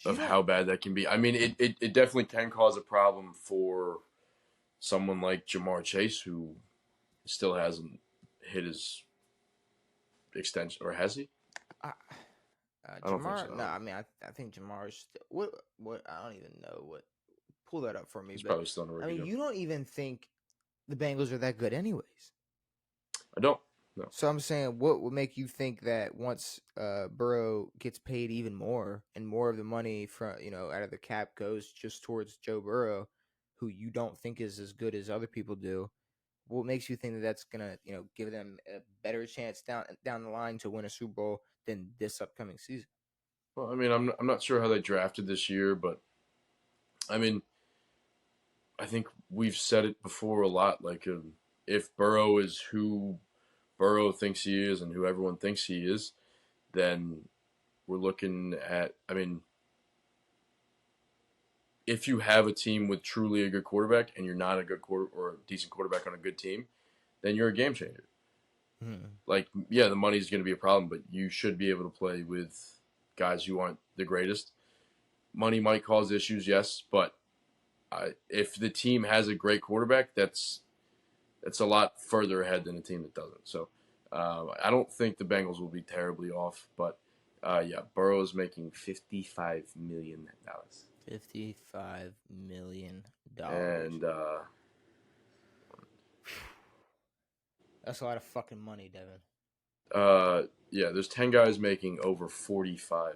don't. how bad that can be. I mean, it definitely can cause a problem for someone like Jamar Chase who still hasn't hit his extension, or has he? I, I don't think Jamar, no, so. I mean, I think Jamar's what I don't even know what. Pull that up for me, He's but probably still on the I rookie mean, deal. you don't even think the Bengals are that good, anyways. I don't. No. So I'm saying, what would make you think that once Burrow gets paid even more and more of the money from out of the cap goes just towards Joe Burrow, who you don't think is as good as other people do? What makes you think that that's gonna give them a better chance down the line to win a Super Bowl than this upcoming season? Well, I mean, I'm not sure how they drafted this year, but I mean, I think we've said it before a lot. Like, if Burrow is who Burrow thinks he is and who everyone thinks he is, then we're looking at. I mean, if you have a team with truly a good quarterback and you're not a good quarter or a decent quarterback on a good team, then you're a game changer. Hmm. Like, yeah, the money's going to be a problem, but you should be able to play with guys who aren't the greatest. Money might cause issues, yes, but if the team has a great quarterback, that's a lot further ahead than a team that doesn't. So I don't think the Bengals will be terribly off, but yeah, Burrow is making $55 million, $55 million. and That's a lot of fucking money, Devin. yeah, there's 10 guys making over $45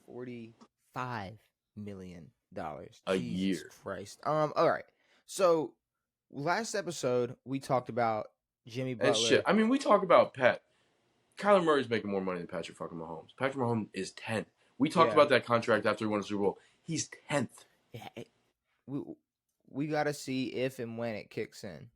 million $45 million. a Jesus year. Christ. All right. So last episode we talked about Jimmy And shit, Butler. I mean, we talk about Pat. Kyler Murray's making more money than Patrick fucking Mahomes. Patrick Mahomes is 10th. We talked Yeah. about that contract after he won a Super Bowl. He's 10th. Yeah. We we got to see if and when it kicks in.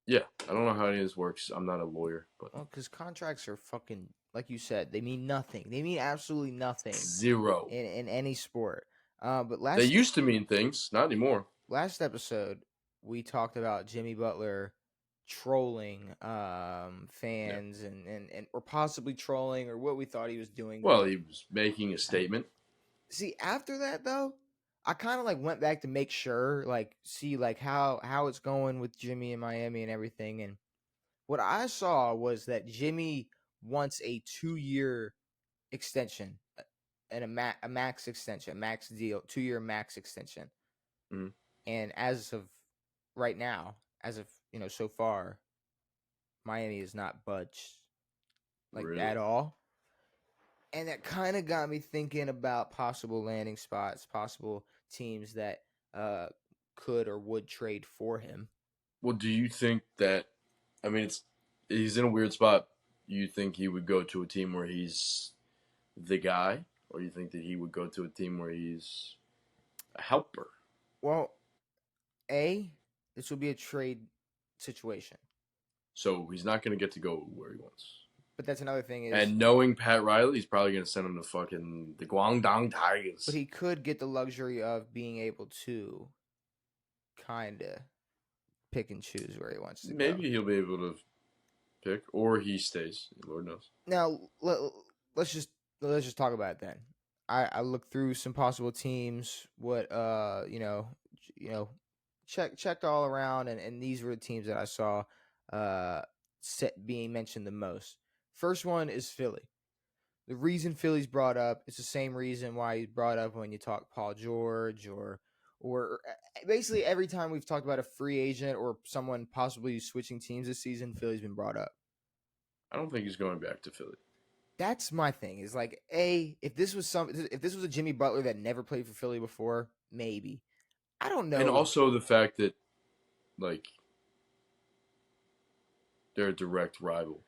Yeah, I don't know how any of this works. I'm not a lawyer, but Well, because contracts are fucking, like you said, they mean nothing. They mean absolutely nothing zero. in any sport. But They used to mean things, not anymore. last episode we talked about Jimmy Butler trolling Yeah. fans and or possibly trolling or what we thought he was doing. Well, he was making a statement. See, after that though, I kind of like went back to make sure, like see like how it's going with Jimmy in Miami and everything. And what I saw was that Jimmy wants a 2-year extension and a max extension, max deal, 2-year max extension. Mm, And as of right now, as of so far, Miami is not budged like at really? all. And that kind of got me thinking about possible landing spots, possible teams that could or would trade for him. Well, do you think that? I mean, he's in a weird spot. You think he would go to a team where he's the guy, or you think that he would go to a team where he's a helper? Well, A, this will be a trade situation. So he's not going to get to go where he wants. But that's another thing is, And knowing Pat Riley, he's probably going to send him to fucking the Guangdong but Tigers. he could get the luxury of being able to kind of pick and choose where he wants to go. Maybe he'll be able to pick, or he stays. Lord knows. Now let's just talk about it then. I looked through some possible teams. What you know, checked all around, and these were the teams that I saw set being mentioned the most. First one is Philly. The reason Philly's brought up is the same reason why he's brought up when you talk Paul George or basically every time we've talked about a free agent or someone possibly switching teams this season, Philly's been brought up. I don't think he's going back to Philly. That's my thing. Is like, if this was a Jimmy Butler that never played for Philly before, maybe. I don't And know. also the fact that, like, they're a direct rival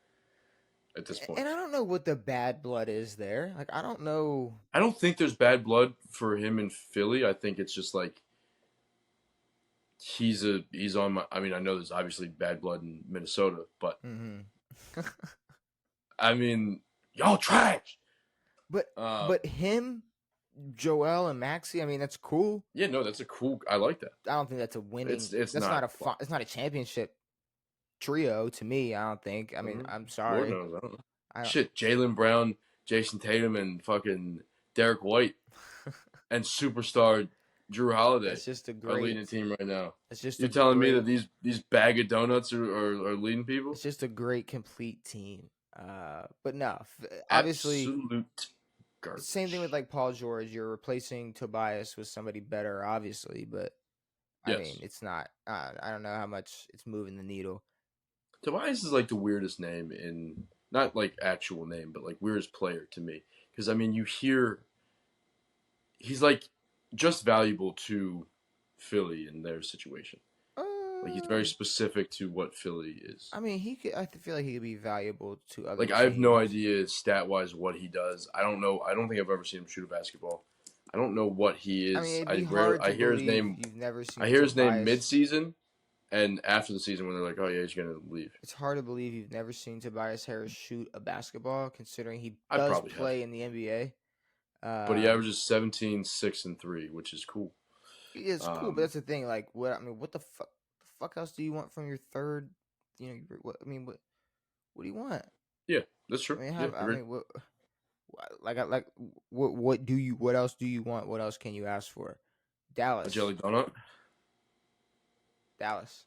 at this point. And I don't know what the bad blood is there. Like, I don't know. I don't think there's bad blood for him in Philly. I think it's just like he's on my. I mean, I know there's obviously bad blood in Minnesota, but Mm-hmm. I mean, y'all trash. but Uh, but him, Joel, and Maxi. I mean, that's cool. yeah, no, that's a cool. I like that. I don't think that's a winning. It's That's not not. it's not a championship trio to me. I don't think. I mean, Mhm. I'm Lord sorry. knows, I don't know. I don't. Shit, Jaylen Brown, Jason Tatum, and fucking Derek White and superstar Drew Holiday That's just a are leading great. the team right now. It's just a You're telling me that great. these bag of donuts are leading people? It's just a great complete team. But no, obviously, Absolute same thing with garbage. like Paul George. You're replacing Tobias with somebody better, obviously, but I mean, Yes. it's not. I don't know how much it's moving the needle. Tobias is like the weirdest name in not like actual name, but like weirdest player to me. Because I mean, you hear he's like just valuable to Philly in their situation. Like he's very Um, specific to what Philly is. I mean, he could. I feel like he could be valuable to other Like I have no teams. idea stat wise what he does. I don't know. I don't think I've ever seen him shoot a basketball. I don't know what he I mean, is. it'd be hard I to hear his believe name. you've never I seen hear his name Tobias. mid season, and after the season when they're like, "Oh yeah, he's gonna leave." It's hard to believe you've never seen Tobias Harris shoot a basketball, considering he I does probably have, play in the NBA. but he Um, averages 17, 6, and 3, which is cool. it's cool, but Um, that's the thing. Like, what I mean, what the fuck else do you want from your third? You know, what I mean, what do you want? yeah, that's true. I mean, Yeah, have I agreed. mean, like what do you? What else do you want? What else can you ask for? A Dallas, jelly donut. Dallas.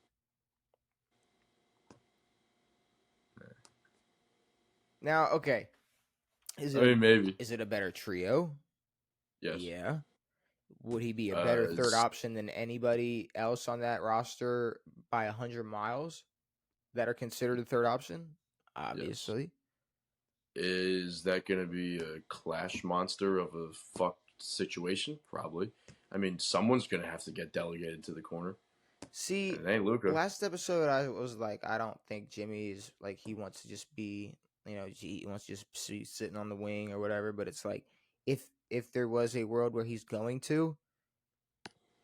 Now, okay, I mean, maybe is it a better trio? yes. Yeah. Would he be a better third Is option than anybody else on that roster by 100 miles that are considered a third option? yes. Obviously. Is that going to be a clash monster of a fucked situation? Probably. I mean, someone's going to have to get delegated to the corner, See, and it ain't Luca. last episode I was like, I don't think Jimmy's like he wants to just be, he wants to just be sitting on the wing or whatever. But it's like if there was a world where he's going to,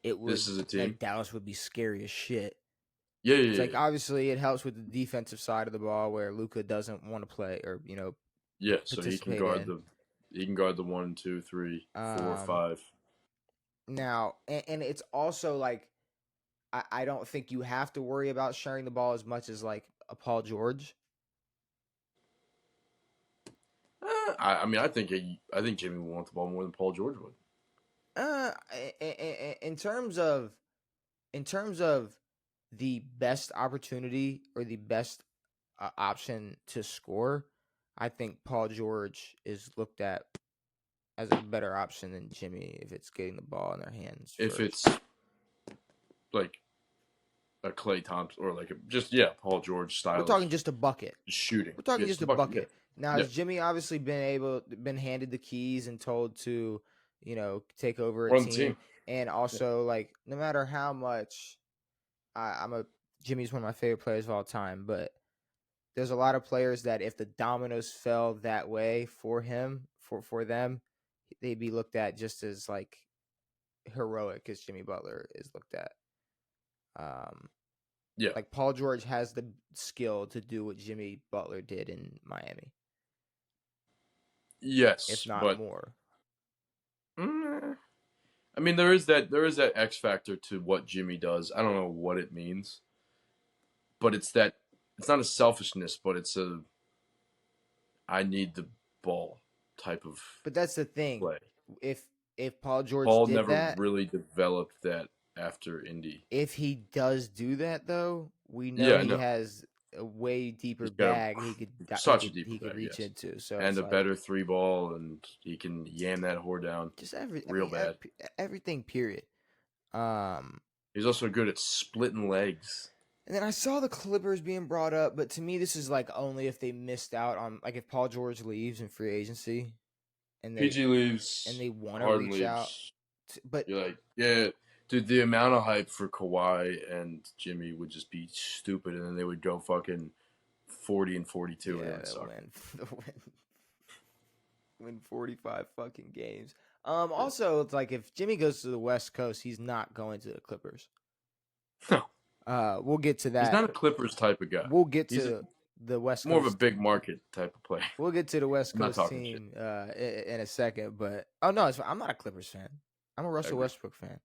it would This is a like team. Dallas would be scary as shit. Yeah, yeah, It's yeah, like yeah. obviously it helps with the defensive side of the ball where Luca doesn't want to play or Yeah, so participate in. he can guard the 1, 2, 3, 4, Um, 5. Now, and it's also like I don't think you have to worry about sharing the ball as much as like a Paul George. I mean, I think Jimmy would want the ball more than Paul George would. Uh, in terms of the best opportunity or the best option to score, I think Paul George is looked at as a better option than Jimmy if it's getting the ball in their hands If first. it's like a Clay Thompson or like Paul George We're style of talking just a bucket. shooting. We're talking Yeah, just just a a bucket. Yeah, bucket. Now, yeah. has Jimmy obviously been handed the keys and told to, take over a Run the team. team, and Yeah. also like no matter how much Jimmy's one of my favorite players of all time, but there's a lot of players that if the dominoes fell that way for him for them, they'd be looked at just as like heroic as Jimmy Butler is looked at. Um, Yeah. like Paul George has the skill to do what Jimmy Butler did in Miami. if Yes, not but more. I mean there is that X factor to what Jimmy does. I don't know what it means, but it's not a selfishness, but it's a I need the ball type of But that's the thing. play. If Paul George Paul did never that, really developed that after Indy. if he does do that though, we know Yeah, he no, has a way deeper he's got bag he could such a deeper he could bag, reach yes, into. So and it's a like better three ball, and he can yam that whore down just real bad. everything. Period. Um, He's also good at splitting legs. and then I saw the Clippers being brought up, but to me, this is like only if they missed out on like if Paul George leaves in free agency and PG and leaves, they want to Harden reach out. leaves. But You're like, yeah, dude. The amount of hype for Kawhi and Jimmy would just be stupid, and then they would go fucking 40-42, and it yeah, would they'll suck. win. They'll win 45 fucking games. Yeah. Also, it's like if Jimmy goes to the West Coast, he's not going to the Clippers. No, We'll get to he's that. not a Clippers type of guy. We'll get He's to the West more of a Coast. big market type of player. We'll get to the West I'm not Coast talking shit. team in a second. But oh no, I'm not a Clippers fan. I'm a I Russell agree. Westbrook fan.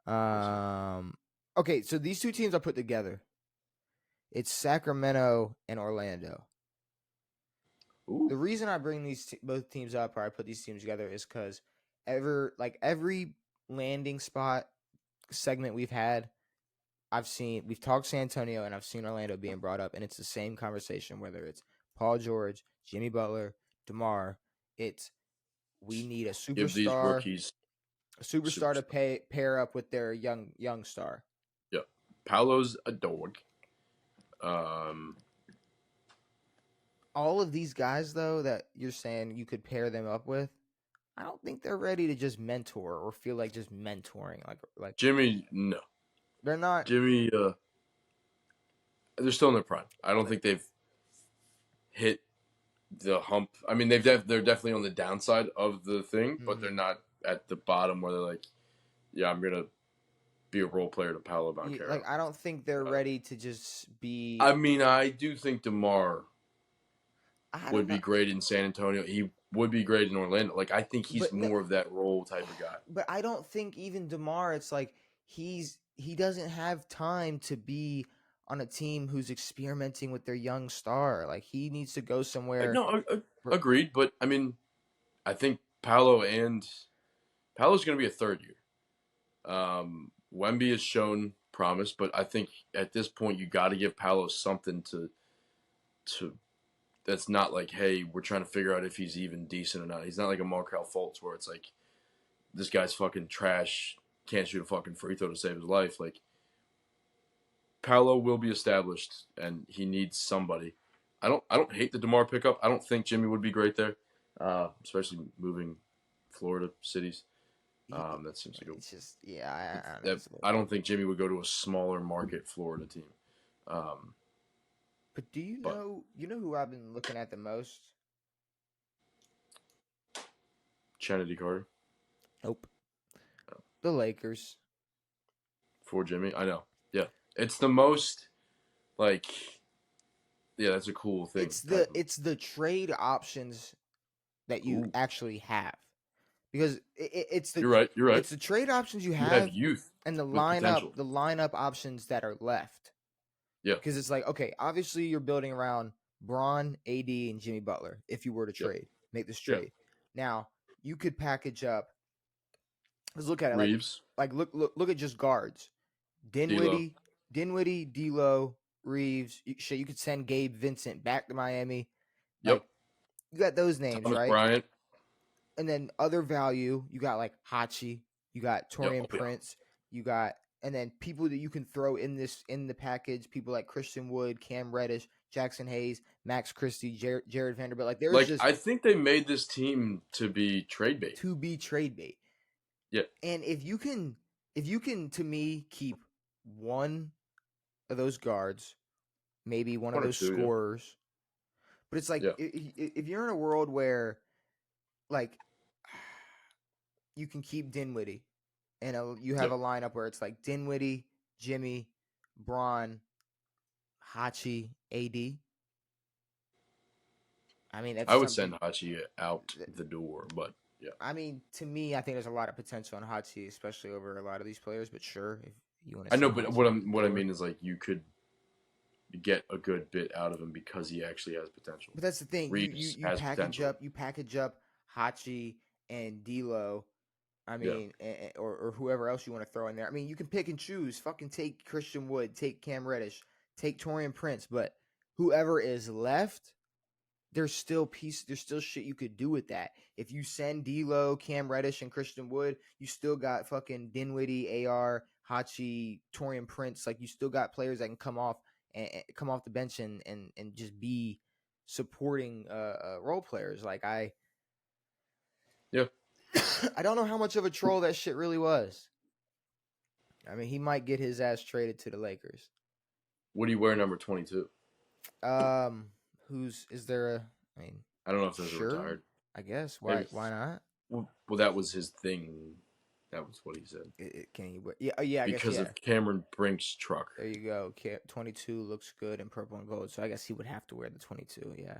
Also, Okay, so these two teams I put together. It's Sacramento and Orlando. ooh, The reason I bring both teams up, or I put these teams together, is because every landing spot segment we've had, we've talked San Antonio and I've seen Orlando being brought up, and it's the same conversation. Whether it's Paul George, Jimmy Butler, DeMar, it's we need give these rookies a superstar to superstar. pair up with their young star. Yeah, Paolo's a dog. Um, All of these guys, though, that you're saying you could pair them up with, I don't think they're ready to just mentor or feel like just mentoring. Like Jimmy, no, they're not. Jimmy. They're still in their prime. I don't think they've hit the hump. I mean, they're definitely on the downside of the thing, but they're Mhm. not at the bottom where they're like, yeah, I'm gonna be a role player to Paolo Banchero. Like I don't think they're ready to just be. I mean, I do think DeMar I don't would know, be great in San Antonio. He would be great in Orlando. Like, I think he's but no, more of that role type of guy. but I don't think even Demar. It's like he doesn't have time to be on a team who's experimenting with their young star. Like he needs to go somewhere. No, agreed. But I mean, I think Paolo's going to be a third year. Wemby has shown promise, but I think at this point you got to give Paolo something to that's not like, hey, we're trying to figure out if he's even decent or not. He's not like a Markel Fultz where it's like this guy's fucking trash, can't shoot a fucking free throw to save his life. Like Paolo will be established, and he needs somebody. I don't hate the DeMar pickup. I don't think Jimmy would be great there, especially moving Florida cities. That seems like It's just yeah. I don't know. that. I don't think Jimmy would go to a smaller market Florida team. Um, But do you but know who I've been looking at the most? Kennedy Carter Nope. The Lakers. for Jimmy, I know. Yeah, it's the most like yeah, that's a cool thing. Type of It's the trade options that you ooh, actually have because you're right. You're right. it's the trade options you You have have youth and with potential. the lineup options that are left. Yeah, Because it's like, okay, obviously you're building around Braun, AD, and Jimmy Butler if you were to yeah, make this yeah. trade. Now, you could package up, let's look at it Reeves, look at just guards. D'Lo. D'Lo, Reeves. You could send Gabe Vincent back to Miami. Yep. Like, you got those names, Thomas right? Bryant. And then other value, you got like Hachi, you got Yep. Torian Oh, yeah. Prince, you got and then people that you can throw in the package, people like Christian Wood, Cam Reddish, Jackson Hayes, Max Christie, Jared Vanderbilt. Like there's Like just I think they made this team to be trade bait. to be trade bait. Yeah. And if you can to me keep one of those guards, maybe one of One or those two. Yeah. scorers, but it's like Yeah. if you're in a world where like you can keep Dinwiddie and you have Yep. a lineup where it's like Dinwiddie, Jimmy, Braun, Hachi, AD. I mean, that's I would something. send Hachi out the door, but yeah. I mean, to me, I think there's a lot of potential in Hachi, especially over a lot of these players. But sure, if you want to I know, send but Hachi out the what I door. mean is like you could get a good bit out of him because he actually has potential. But that's the thing. Reeves has potential. You package up Hachi and D'Lo. I Yeah. mean, or whoever else you want to throw in there. I mean, you can pick and choose. Fucking take Christian Wood, take Cam Reddish, take Torian Prince, but whoever is left, there's still shit you could do with that. If you send D'Lo, Cam Reddish, and Christian Wood, you still got fucking Dinwiddie, AR, Hachi, Torian Prince. Like you still got players that can come off and come off the bench and just be supporting role players. Like Yeah. I don't know how much of a troll that shit really was. I mean, he might get his ass traded to the Lakers. Would he wear number 22? Um, who's is there a? I mean, I don't know if those are sure, retired. I guess. Maybe. Why not? Well, that was his thing. That was what he said. Can he? Yeah, oh, yeah. I guess Because yeah. of Cameron Brink's truck. There you go. 22 looks good in purple and gold, so I guess he would have to wear the 22. Yeah.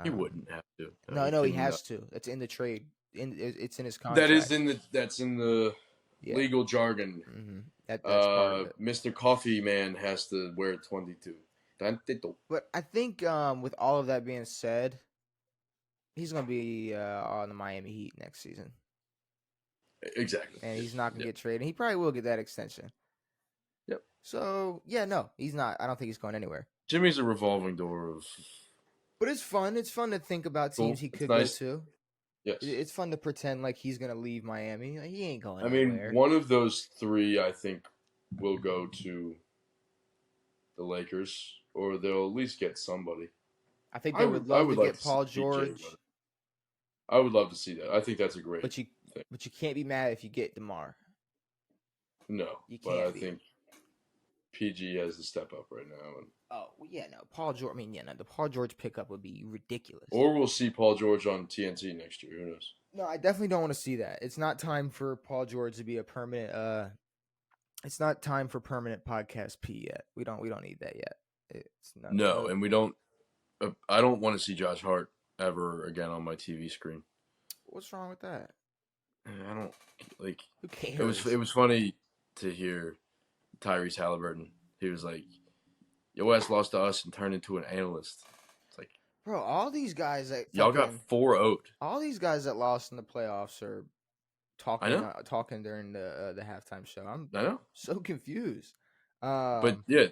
He wouldn't have to. No, he has to. That's in the trade. It's in his contract. That's in the legal jargon. Mm-hmm. That's part of it. Mr. Coffee Man has to wear 22. But I think with all of that being said, he's gonna be on the Miami Heat next season. Exactly. And he's not gonna get traded. He probably will get that extension. Yep. So yeah, no, he's not. I don't think he's going anywhere. Jimmy's a revolving door of. But it's fun. It's fun to think about teams he could go to. Yes. It's fun to pretend like he's gonna leave Miami. Like, he ain't going. I anywhere. mean, one of those three, I think, will go to the Lakers, or they'll at least get somebody. I think they would love to get Paul George. I would love to see that. I think that's a great thing. But you can't be mad if you get DeMar. No, but I think PG has to step up right now. Oh, well, yeah, no. Paul George, the Paul George pickup would be ridiculous. Or we'll see Paul George on TNT next year. Who knows? No, I definitely don't want to see that. It's not time for Paul George to be a permanent. It's not time for permanent podcast P yet. We don't need that yet. It's not. No, and we don't. I don't want to see Josh Hart ever again on my TV screen. What's wrong with that? I don't like. Who cares? It was funny to hear Tyrese Halliburton. He was like, "Your ass lost to us and turned into an analyst." It's like, bro, all these guys that y'all got 4-0'd. All these guys that lost in the playoffs are talking during the halftime show. I know. So confused. But yeah,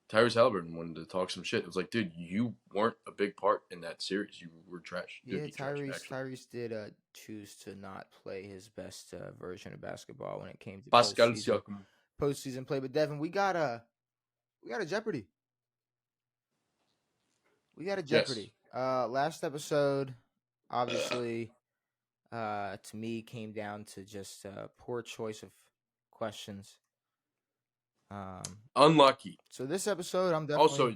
Tyrese Halliburton wanted to talk some shit. It was like, dude, you weren't a big part in that series. You were trash. Yeah, Tyrese did choose to not play his best version of basketball when it came to postseason play. But Devin, we got a Jeopardy. We got a Jeopardy. Yes. Last episode, obviously, to me, came down to just poor choice of questions. Unlucky. So this episode, I'm definitely also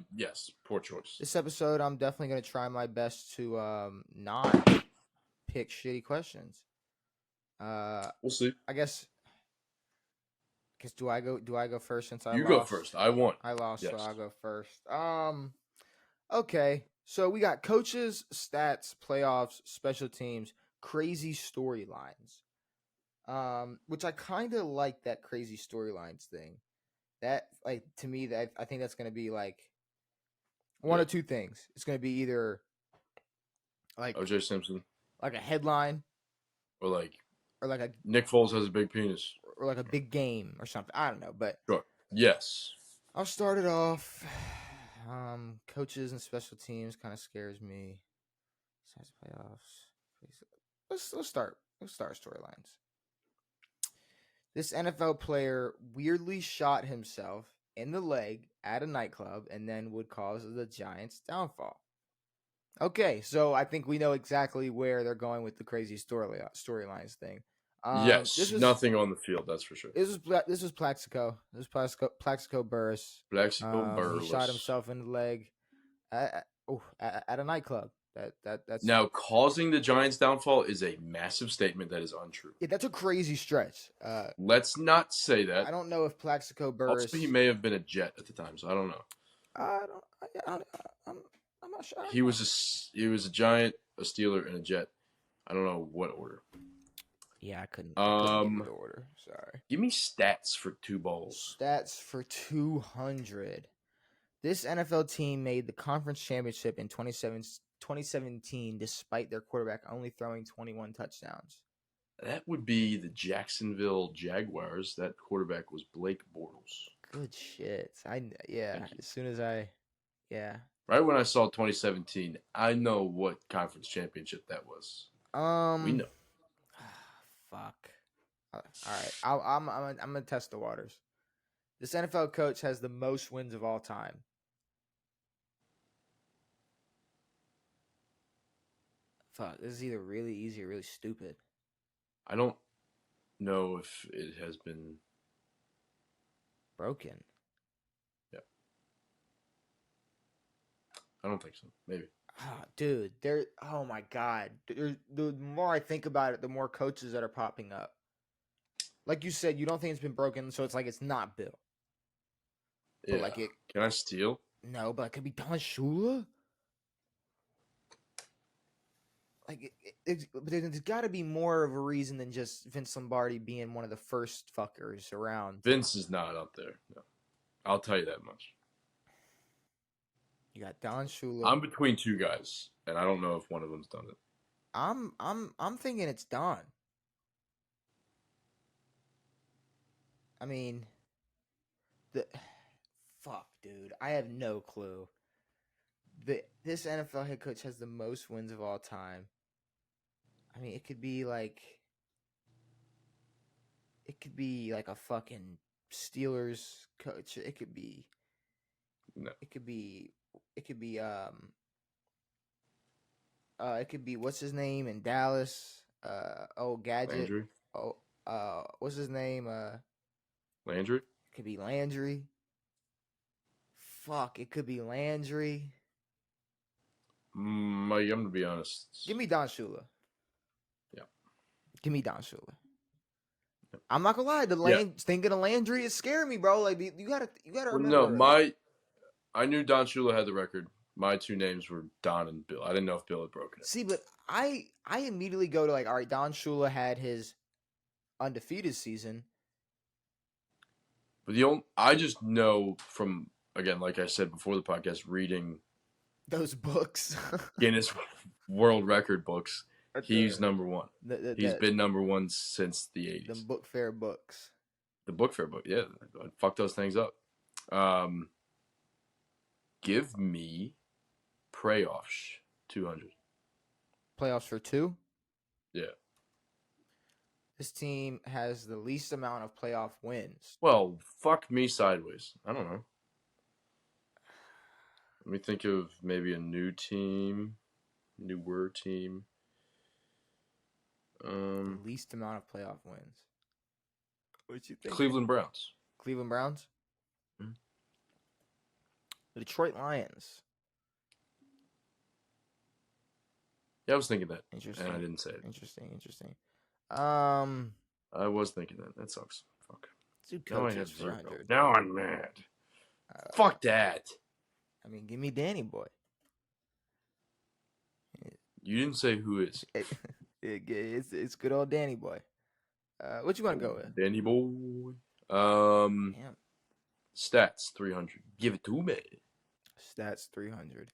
poor choice. This episode, I'm definitely gonna try my best to not pick shitty questions. We'll see. I guess. Do I go first since I lost? You go first. I won. I lost, so I'll go first. Okay. So we got coaches, stats, playoffs, special teams, crazy storylines. Which I kind of like that crazy storylines thing. That, like, to me, that I think that's going to be like one of two things. It's going to be either like O.J. Simpson, like a headline, or like a Nick Foles has a big penis, or like a big game or something. I don't know, but sure. Yes. I'll start it off. Coaches and special teams kind of scares me. Besides playoffs, let's start storylines. This NFL player weirdly shot himself in the leg at a nightclub and then would cause the Giants' downfall. Okay, so I think we know exactly where they're going with the crazy storylines thing. Yes, nothing on the field, that's for sure. This was Plaxico. This was Plaxico Burress. Burress. He shot himself in the leg at a nightclub. That's now causing the Giants' downfall is a massive statement that is untrue. Yeah, that's a crazy stretch. Let's not say that. I don't know if Plaxico Burress. Also, he may have been a Jet at the time, so I don't know. I'm not sure. He was a Giant, a Steeler, and a Jet. I don't know what order. Yeah, I couldn't give you Um, the order. Sorry. Give me stats for two bowls. Stats for 200. This NFL team made the conference championship in 2017 despite their quarterback only throwing 21 touchdowns. That would be the Jacksonville Jaguars. That quarterback was Blake Bortles. Good shit. Thank you. As soon as I yeah. Right when I saw 2017, I know what conference championship that was. We Um know. fuck. All right. I'm gonna test the waters. This NFL coach has the most wins of all time. Fuck. This is either really easy or really stupid. I don't know if it has been. Broken. Yeah, I don't think so. Maybe. Oh, dude, oh my god. The more I think about it, the more coaches that are popping up. Like you said, you don't think it's been broken, so it's like it's not Bill. But Yeah. like it Can I steal? no, but it could be Don Shula. Like but there's got to be more of a reason than just Vince Lombardi being one of the first fuckers around. Vince is not up there. No, I'll tell you that much. You got Don Shula. I'm between two guys, and I don't know if one of them's done it. I'm thinking it's Don. I mean, the fuck, dude. I have no clue. This NFL head coach has the most wins of all time. I mean, it could be like a fucking Steelers coach. No. It could be it could be what's his name in Dallas? Gadget. Landry. What's his name? Landry. It could be Landry. Fuck, it could be Landry. I'm gonna be honest. Give me Don Shula. Yeah. Give me Don Shula. Yep. I'm not gonna lie. Thinking of Landry is scaring me, bro. Like you gotta remember. No, I knew Don Shula had the record. My two names were Don and Bill. I didn't know if Bill had broken it. See, but I immediately go to all right, Don Shula had his undefeated season. But I just know from, again, like I said before the podcast, reading those books, Guinness World Record books, he's number one. He's been number one since the 80s. The book fair books. The book fair book, yeah. Fuck those things up. Give me playoffs 200. Playoffs for 2? Yeah. This team has the least amount of playoff wins. Well, fuck me sideways. I don't know. Let me think of maybe a newer team. The least amount of playoff wins. What you think? Cleveland Browns. Cleveland Browns? Mm-hmm. The Detroit Lions. Yeah, I was thinking that. Interesting. And I didn't say it. Interesting. I was thinking that. That sucks. Fuck. Now I have 400. Now I'm mad. Fuck that. I mean, give me Danny Boy. You didn't say who is. It's good old Danny Boy. What you want to go with? Danny Boy. Damn. Stats 300. Give it to me. Stats 300.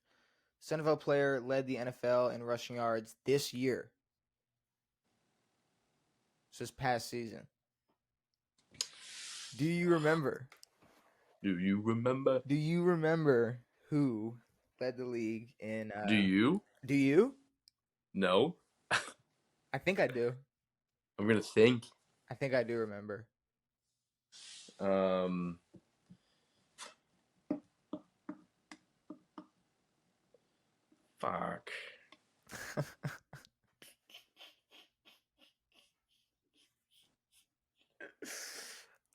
This NFL player led the NFL in rushing yards this year. This past season. Do you remember? Do you remember who led the league in? Do you? Do you? No. I think I do. I'm gonna think. I think I do remember. Fuck.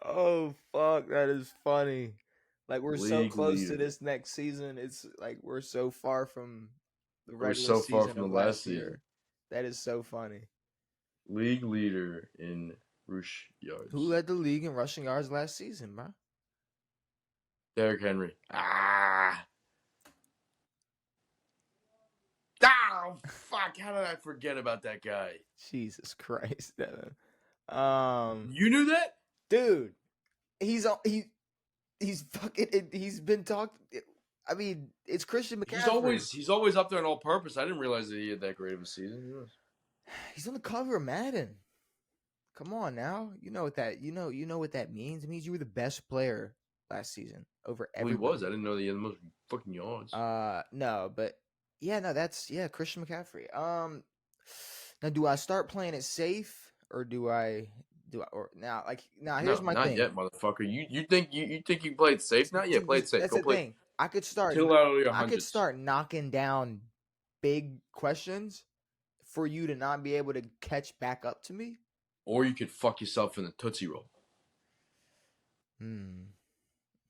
Oh fuck, that is funny. Like we're so close leader. to this next season. It's like we're so far from the regular so season far from of the last season. That is so funny. League leader in rush yards. Who led the league in rushing yards last season, bro? Derrick Henry. Oh, fuck. How did I forget about that guy? Jesus Christ, Devin. You knew that? Dude, he's fucking. He's been talked. I mean, it's Christian McCaffrey. He's always up there on all purpose. I didn't realize that he had that great of a season. He's on the cover of Madden. Come on now, you know what that means. It means you were the best player last season over Well, he everybody. was. I didn't know that he had the most fucking yards. No, but that's Christian McCaffrey. Now do I start playing it safe or do I now here's my not thing. yet, motherfucker. You think you played it safe? Not yet. Play it safe. That's Go the play. thing. I could start knocking down big questions for you to not be able to catch back up to me. Or you could fuck yourself in the Tootsie Roll.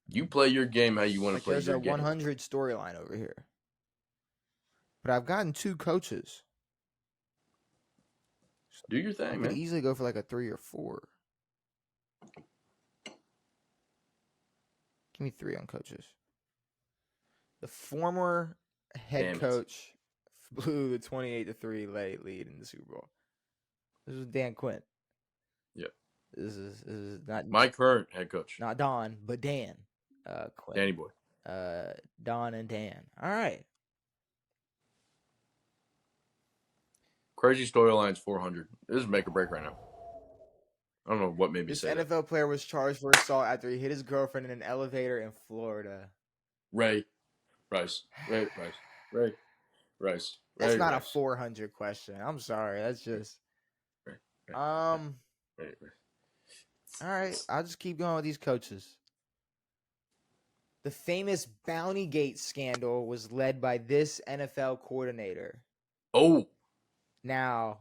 You play your game how you want to play your game. There's a 100 storyline over here. But I've gotten 2 coaches. Do your thing, man. I could easily go for like a 3 or 4. Give me 3 on coaches. The former head coach blew the 28-3 lead in the Super Bowl. This was Dan Quinn. Yep. This is not my current head coach. Not Don, but Dan. Quinn. Danny boy. Don and Dan. All right. Crazy storylines 400. This is make or break right now. I don't know what made me say that. This NFL player was charged for assault after he hit his girlfriend in an elevator in Florida. Ray Rice. That's not a 400 question. I'm sorry. That's just All right. I'll just keep going with these coaches. The famous Bounty Gate scandal was led by this NFL coordinator. Oh. Now,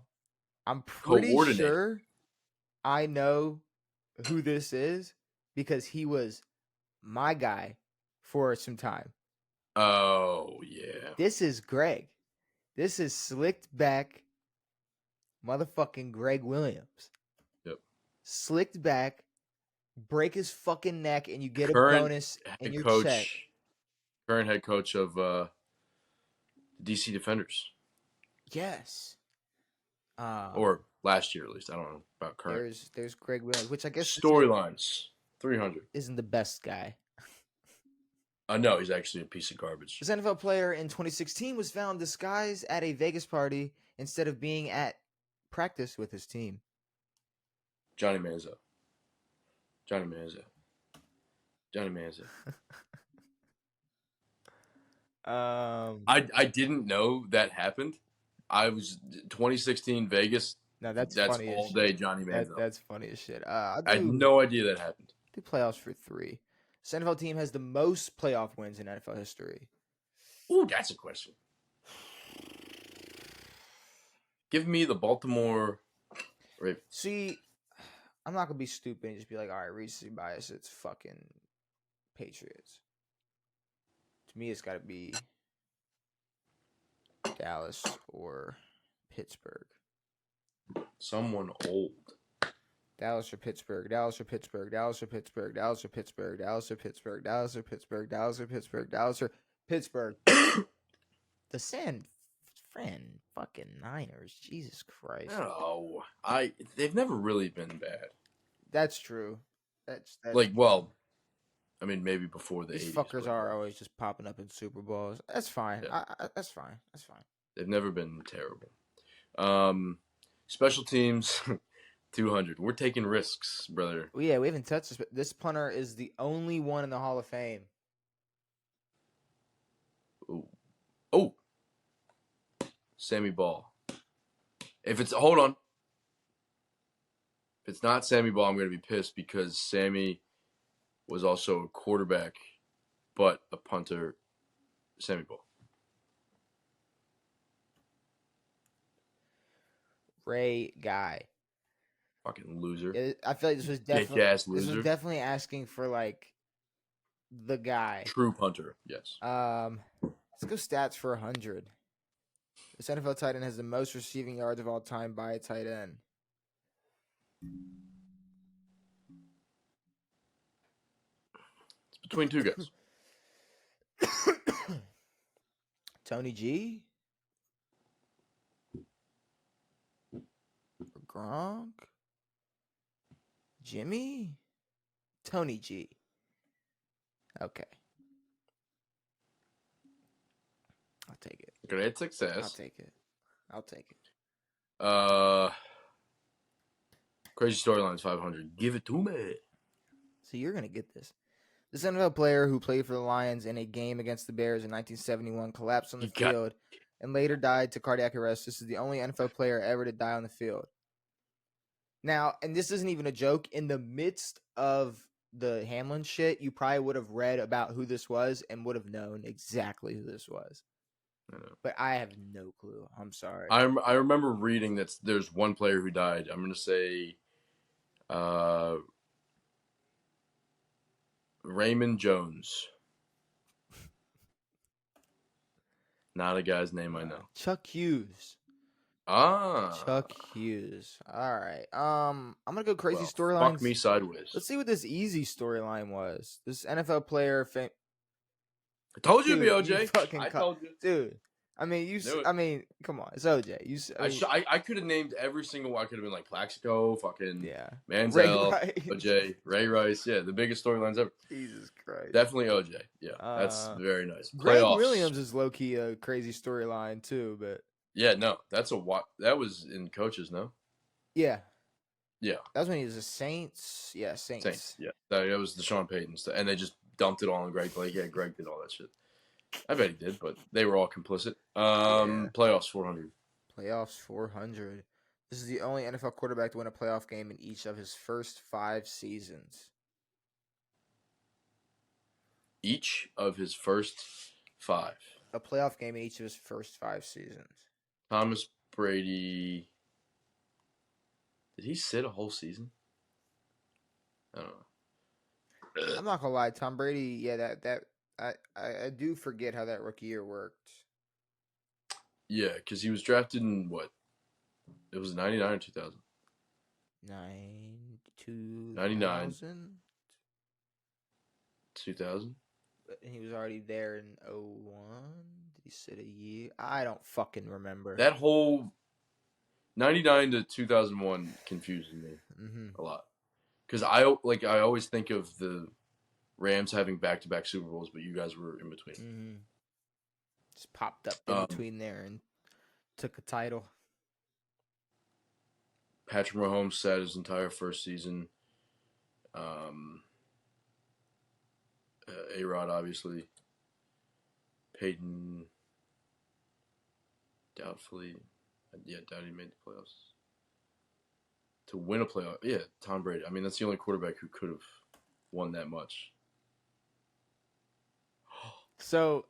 I'm pretty sure I know who this is because he was my guy for some time. Oh, yeah. This is Greg. This is slicked back motherfucking Greg Williams. Yep. Slicked back, break his fucking neck, and you get a bonus in your check. Current head coach of DC Defenders. Yes. Or last year, at least. I don't know about current. There's Greg Williams, which I guess storylines 300 isn't the best guy. No, he's actually a piece of garbage. This NFL player in 2016 was found disguised at a Vegas party instead of being at practice with his team. Johnny Manziel. I didn't know that happened. I was 2016 Vegas. No, that's funny all day Johnny Manziel. That's funny as shit. I had no idea that happened. The playoffs for 3. This NFL team has the most playoff wins in NFL history. Ooh, that's a question. Give me the Baltimore Ravens. See, I'm not gonna be stupid and just be like, all right, recency bias. It's fucking Patriots. To me, it's got to be Dallas or Pittsburgh. Someone old. Dallas or Pittsburgh. Dallas or Pittsburgh. Dallas or Pittsburgh. Dallas or Pittsburgh. Dallas or Pittsburgh. Dallas or Pittsburgh. Dallas or Pittsburgh. Dallas or Pittsburgh. The San Fran fucking Niners. Jesus Christ. No, they've never really been bad. That's true. That's like, well, I mean, maybe before the 80s. These fuckers are always just popping up in Super Bowls. That's fine. Yeah. That's fine. That's fine. They've never been terrible. Special teams, 200. We're taking risks, brother. Well, yeah, we haven't touched this, but this punter is the only one in the Hall of Fame. Oh. Sammy Ball. Hold on. If it's not Sammy Ball, I'm going to be pissed because Sammy was also a quarterback, but a punter. Sammy Ball. Ray Guy. Fucking loser. I feel like this was definitely asking for like the guy. True punter, yes. Let's go stats for 100. This NFL tight end has the most receiving yards of all time by a tight end. It's between 2 guys. Tony G. Gronk? Jimmy? Tony G. Okay. I'll take it. Great success. I'll take it. Crazy storylines 500. Give it to me. So you're going to get this. This NFL player who played for the Lions in a game against the Bears in 1971 collapsed on the field and later died to cardiac arrest. This is the only NFL player ever to die on the field. Now, and this isn't even a joke, in the midst of the Hamlin shit, you probably would have read about who this was and would have known exactly who this was. But I have no clue. I'm sorry. I remember reading that there's one player who died. I'm going to say Raymond Jones. Not a guy's name I know. Chuck Hughes. Chuck Hughes. All right. I'm gonna go crazy storylines. Fuck me sideways. Let's see what this easy storyline was. This NFL player. I told you to be OJ. I told you, dude. I mean, come on, it's OJ. I could have named every single one. I could have been like Plaxico, fucking Manziel, OJ, Ray Rice. Yeah, the biggest storylines ever. Jesus Christ. Definitely OJ. Yeah, that's very nice. Greg Williams is low key a crazy storyline too, but yeah, no, that was in coaches, no. Yeah. Yeah. That was when he was a Saints. Yeah, Saints. Yeah, that was the Sean Payton stuff, and they just dumped it all on Greg. Like, yeah, Greg did all that shit. I bet he did, but they were all complicit. Playoffs 400. Playoffs 400. This is the only NFL quarterback to win a playoff game in each of his first 5 seasons. Each of his first 5. A playoff game in each of his first 5 seasons. Thomas Brady. Did he sit a whole season? I don't know. I'm not gonna lie, Tom Brady. Yeah, I do forget how that rookie year worked. Yeah, because he was drafted in what? It was 99 or 2000? 99. 2000? And he was already there in 01. Did he sit a year? I don't fucking remember. That whole 99 to 2001 confuses me a lot. Because I always think of the Rams having back-to-back Super Bowls, but you guys were in between. Just popped up in between there and took a title. Patrick Mahomes sat his entire first season. A-Rod, obviously. Peyton, doubtfully. Yeah, doubt he made the playoffs. To win a playoff. Yeah, Tom Brady. I mean, that's the only quarterback who could have won that much. So,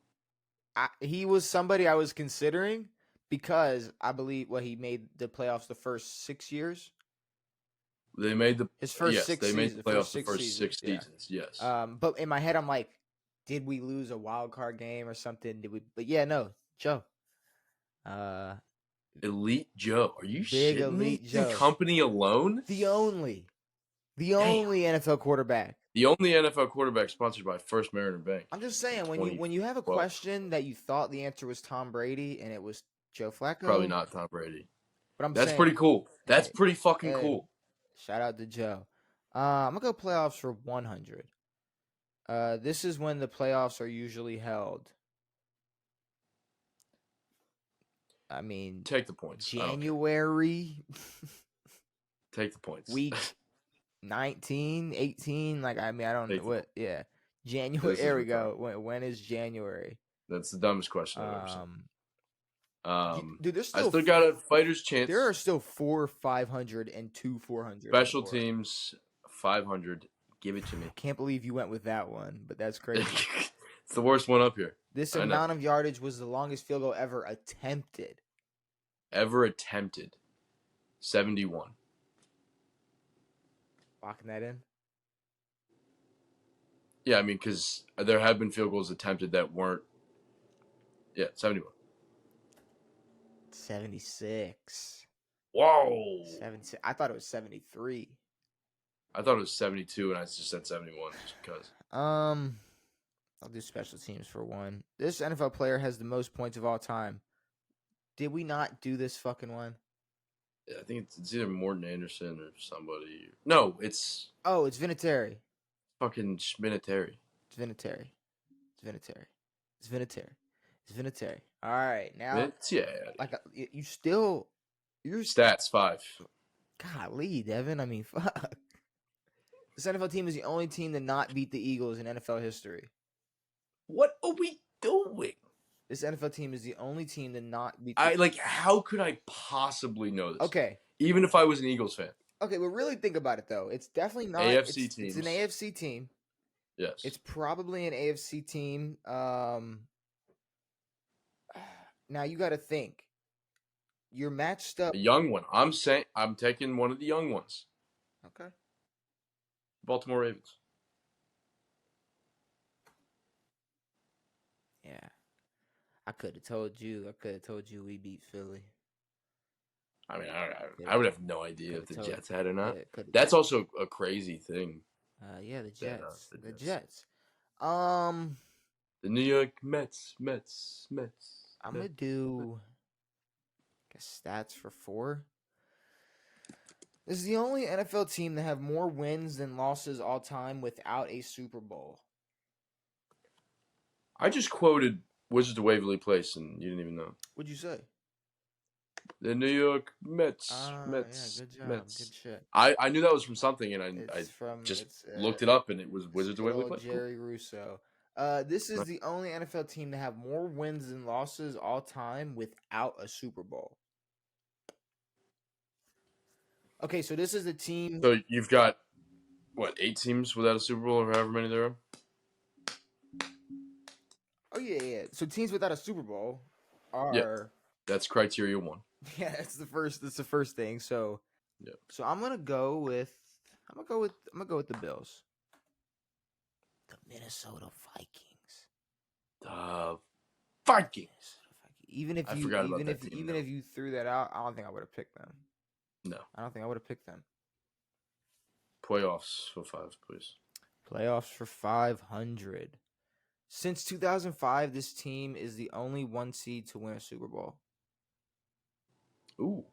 he was somebody I was considering because I believe he made the playoffs the first 6 years. They made his first 6 seasons. They made the playoffs the first 6 seasons. Yes. But in my head, I'm like, did we lose a wild card game or something? Did we? But yeah, no, Joe. Elite Joe. Are you big shitting elite me? Joe. Company alone? The only NFL quarterback. The only NFL quarterback sponsored by First Mariner Bank. I'm just saying, when you have a question that you thought the answer was Tom Brady and it was Joe Flacco. Probably not Tom Brady. But that's pretty cool. That's pretty fucking cool. Shout out to Joe. I'm going to go playoffs for 100. This is when the playoffs are usually held. I mean, take the points. January. Take the points. Week 19, 18. I don't know what. Yeah, January. There we go. When is January? That's the dumbest question I've ever seen. Dude, there's I still got a fighter's chance. There are still 4 500 and 2 400. Special teams 500. Give it to me. I can't believe you went with that one, but that's crazy. It's the worst one up here. This amount of yardage was the longest field goal ever attempted. 71. Locking that in? Yeah, I mean, because there have been field goals attempted that weren't. Yeah, 71. 76. Whoa. 76. I thought it was 73. I thought it was 72, and I just said 71 just because. I'll do special teams for 1. This NFL player has the most points of all time. Did we not do this fucking one? I think it's either Morton Anderson or somebody. No, it's Oh, it's Vinatieri. fucking Schminateri. It's Vinatieri. It's Vinatieri. It's Vinatieri. It's Vinatieri. All right, now, Yeah. like you still, you're Stats 5. golly, Devin. I mean, fuck. This NFL team is the only team to not beat the Eagles in NFL history. What are we doing? This NFL team is the only team to not beat. How could I possibly know this? Okay. Even if I was an Eagles fan. Okay, but really think about it though. It's definitely not AFC it's teams. an AFC team. Yes. It's probably an AFC team. Now you got to think. You're matched up. A young one. I'm taking one of the young ones. Okay. Baltimore Ravens. Yeah. I could have told you. We beat Philly. I mean, I would have no idea if the Jets had or not. Yeah, that's also a crazy thing. Yeah, the Jets. The Jets. The New York Mets. I'm gonna do stats for 4. This is the only NFL team that have more wins than losses all time without a Super Bowl. I just quoted Wizards of Waverly Place, and you didn't even know. What'd you say? The New York Mets. Yeah, good job. Mets. Good shit. I knew that was from something, and I just looked it up, and it was Wizards of Waverly Place. Jerry Russo. This is the only NFL team to have more wins than losses all time without a Super Bowl. Okay, so this is the team. So you've got, 8 teams without a Super Bowl, or however many there are? Oh, yeah. So teams without a Super Bowl are... Yeah, that's criteria 1. Yeah, that's the first thing. So, yeah. So I'm gonna go with the Bills. The Minnesota Vikings. The Vikings. Even if you threw that out, I don't think I would have picked them. No. I don't think I would have picked them. Playoffs for 5, please. Playoffs for 500. Since 2005, this team is the only 1 seed to win a Super Bowl. Ooh.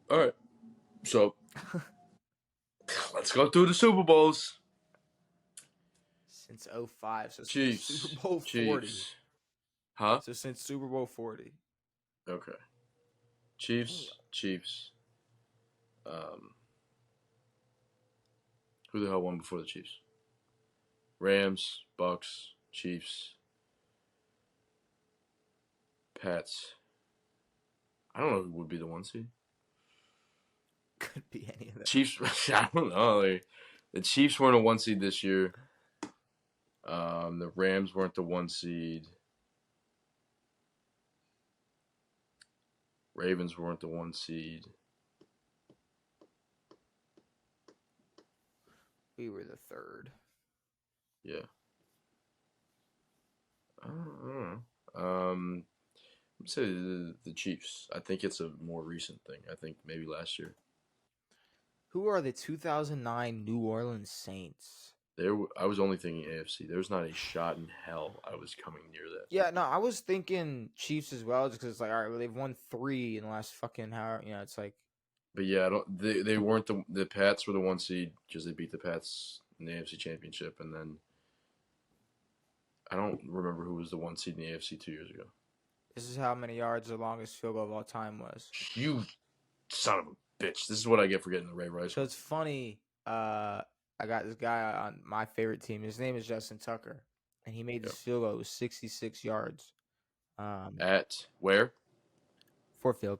All right. So, let's go through the Super Bowls. Since 05. So Chiefs. Super Bowl 40. Chiefs. Huh? So since Super Bowl 40. Okay. Chiefs. Who the hell won before the Chiefs? Rams, Bucks, Chiefs, Pats. I don't know who would be the 1 seed. Could be any of them. Chiefs. I don't know. The Chiefs weren't a 1 seed this year. The Rams weren't the 1 seed. Ravens weren't the 1 seed. We were the 3rd. Yeah. I don't know. I'd say the Chiefs. I think it's a more recent thing. I think maybe last year. Who are the 2009 New Orleans Saints? I was only thinking AFC. There was not a shot in hell I was coming near that. Yeah, no, I was thinking Chiefs as well, just because it's like, all right, well, they've won 3 in the last fucking hour. You know, it's like. But yeah, they weren't the Pats were the 1 seed because they beat the Pats in the AFC Championship, and then I don't remember who was the 1 seed in the AFC 2 years ago. This is how many yards the longest field goal of all time was. You son of a bitch! This is what I get for getting the Ray Rice. So it's funny. I got this guy on my favorite team. His name is Justin Tucker, and he made this field goal. It was 66 yards. At where? Ford Field.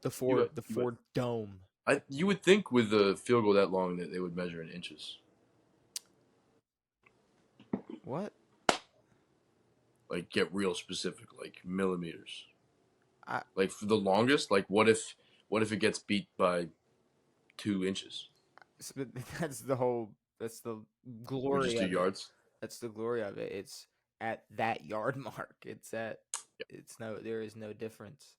The Ford Dome. You would think with the field goal that long that they would measure in inches. What? Like, get real specific, like millimeters. Like, for the longest, like, what if it gets beat by 2 inches? That's the glory. We just do yards. That's the glory of it. It's at that yard mark. There is no difference.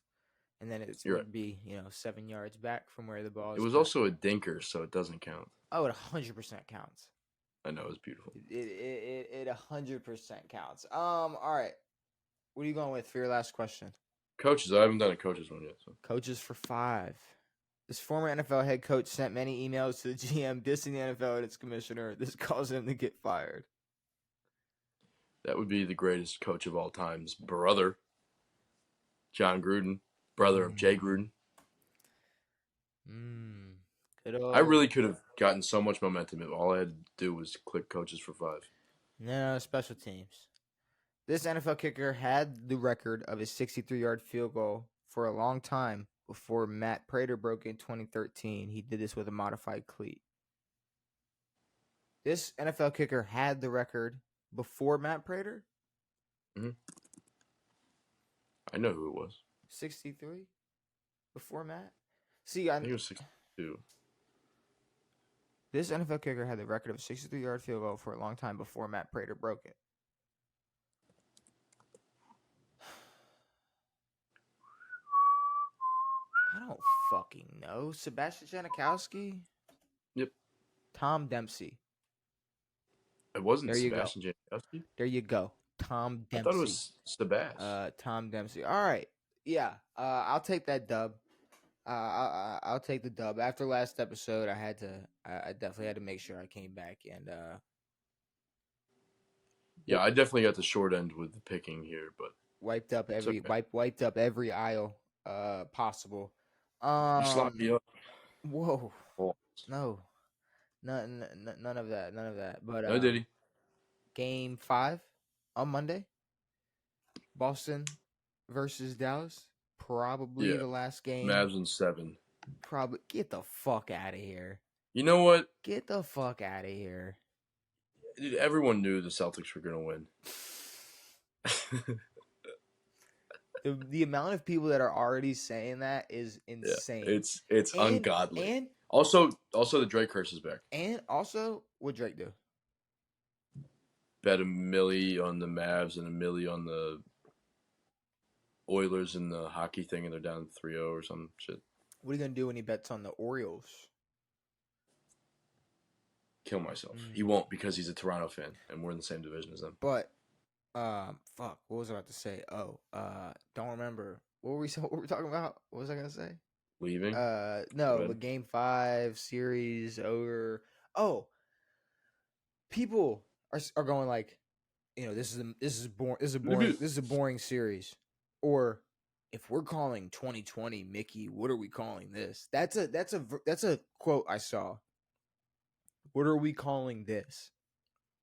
And then it would be 7 yards back from where the ball is. It was also a dinker, so it doesn't count. Oh, it 100% counts. I know, it's beautiful. It 100% counts. All right. What are you going with for your last question? Coaches, I haven't done a coaches one yet. So. Coaches for 5. This former NFL head coach sent many emails to the GM dissing the NFL and its commissioner. This caused him to get fired. That would be the greatest coach of all time's brother, John Gruden, brother of Jay Gruden. Good I old. really could have gotten so much momentum if all I had to do was click coaches for 5. No, special teams. This NFL kicker had the record of a 63-yard field goal for a long time before Matt Prater broke in 2013. He did this with a modified cleat. This NFL kicker had the record before Matt Prater? Mm-hmm. I know who it was. 63? Before Matt? See, I think it was 62. This NFL kicker had the record of a 63-yard field goal for a long time before Matt Prater broke it. I don't fucking know. Sebastian Janikowski? Yep. Tom Dempsey. It wasn't There you Sebastian go. Janikowski? There you go. Tom Dempsey. I thought it was Sebas. Tom Dempsey. All right. Yeah. I'll take that dub. I'll take the dub. After last episode, I definitely had to make sure I came back and yeah, I definitely got the short end with the picking here, but wiped up every okay. wiped up every aisle possible. You slopped me up. Whoa. Oh. No. None of that. None of that. But No, did he? Game 5 on Monday. Boston versus Dallas. Probably the last game. Mavs in 7. Probably. Get the fuck out of here. You know what? Get the fuck out of here. Dude, everyone knew the Celtics were going to win. The amount of people that are already saying that is insane. Yeah, it's ungodly. And also the Drake curse is back. And also, what Drake do? Bet $1 million on the Mavs and $1 million on the Oilers in the hockey thing, and they're down 3-0 or some shit. What are you gonna do when he bets on the Orioles? Kill myself. He won't, because he's a Toronto fan, and we're in the same division as them. But, fuck, what was I about to say? Oh, don't remember. What were we talking about? What was I gonna say? Leaving? No, but Game 5 series over. Oh, people are going like, this is a boring series. Or if we're calling 2020 Mickey, what are we calling this? That's a quote I saw. What are we calling this?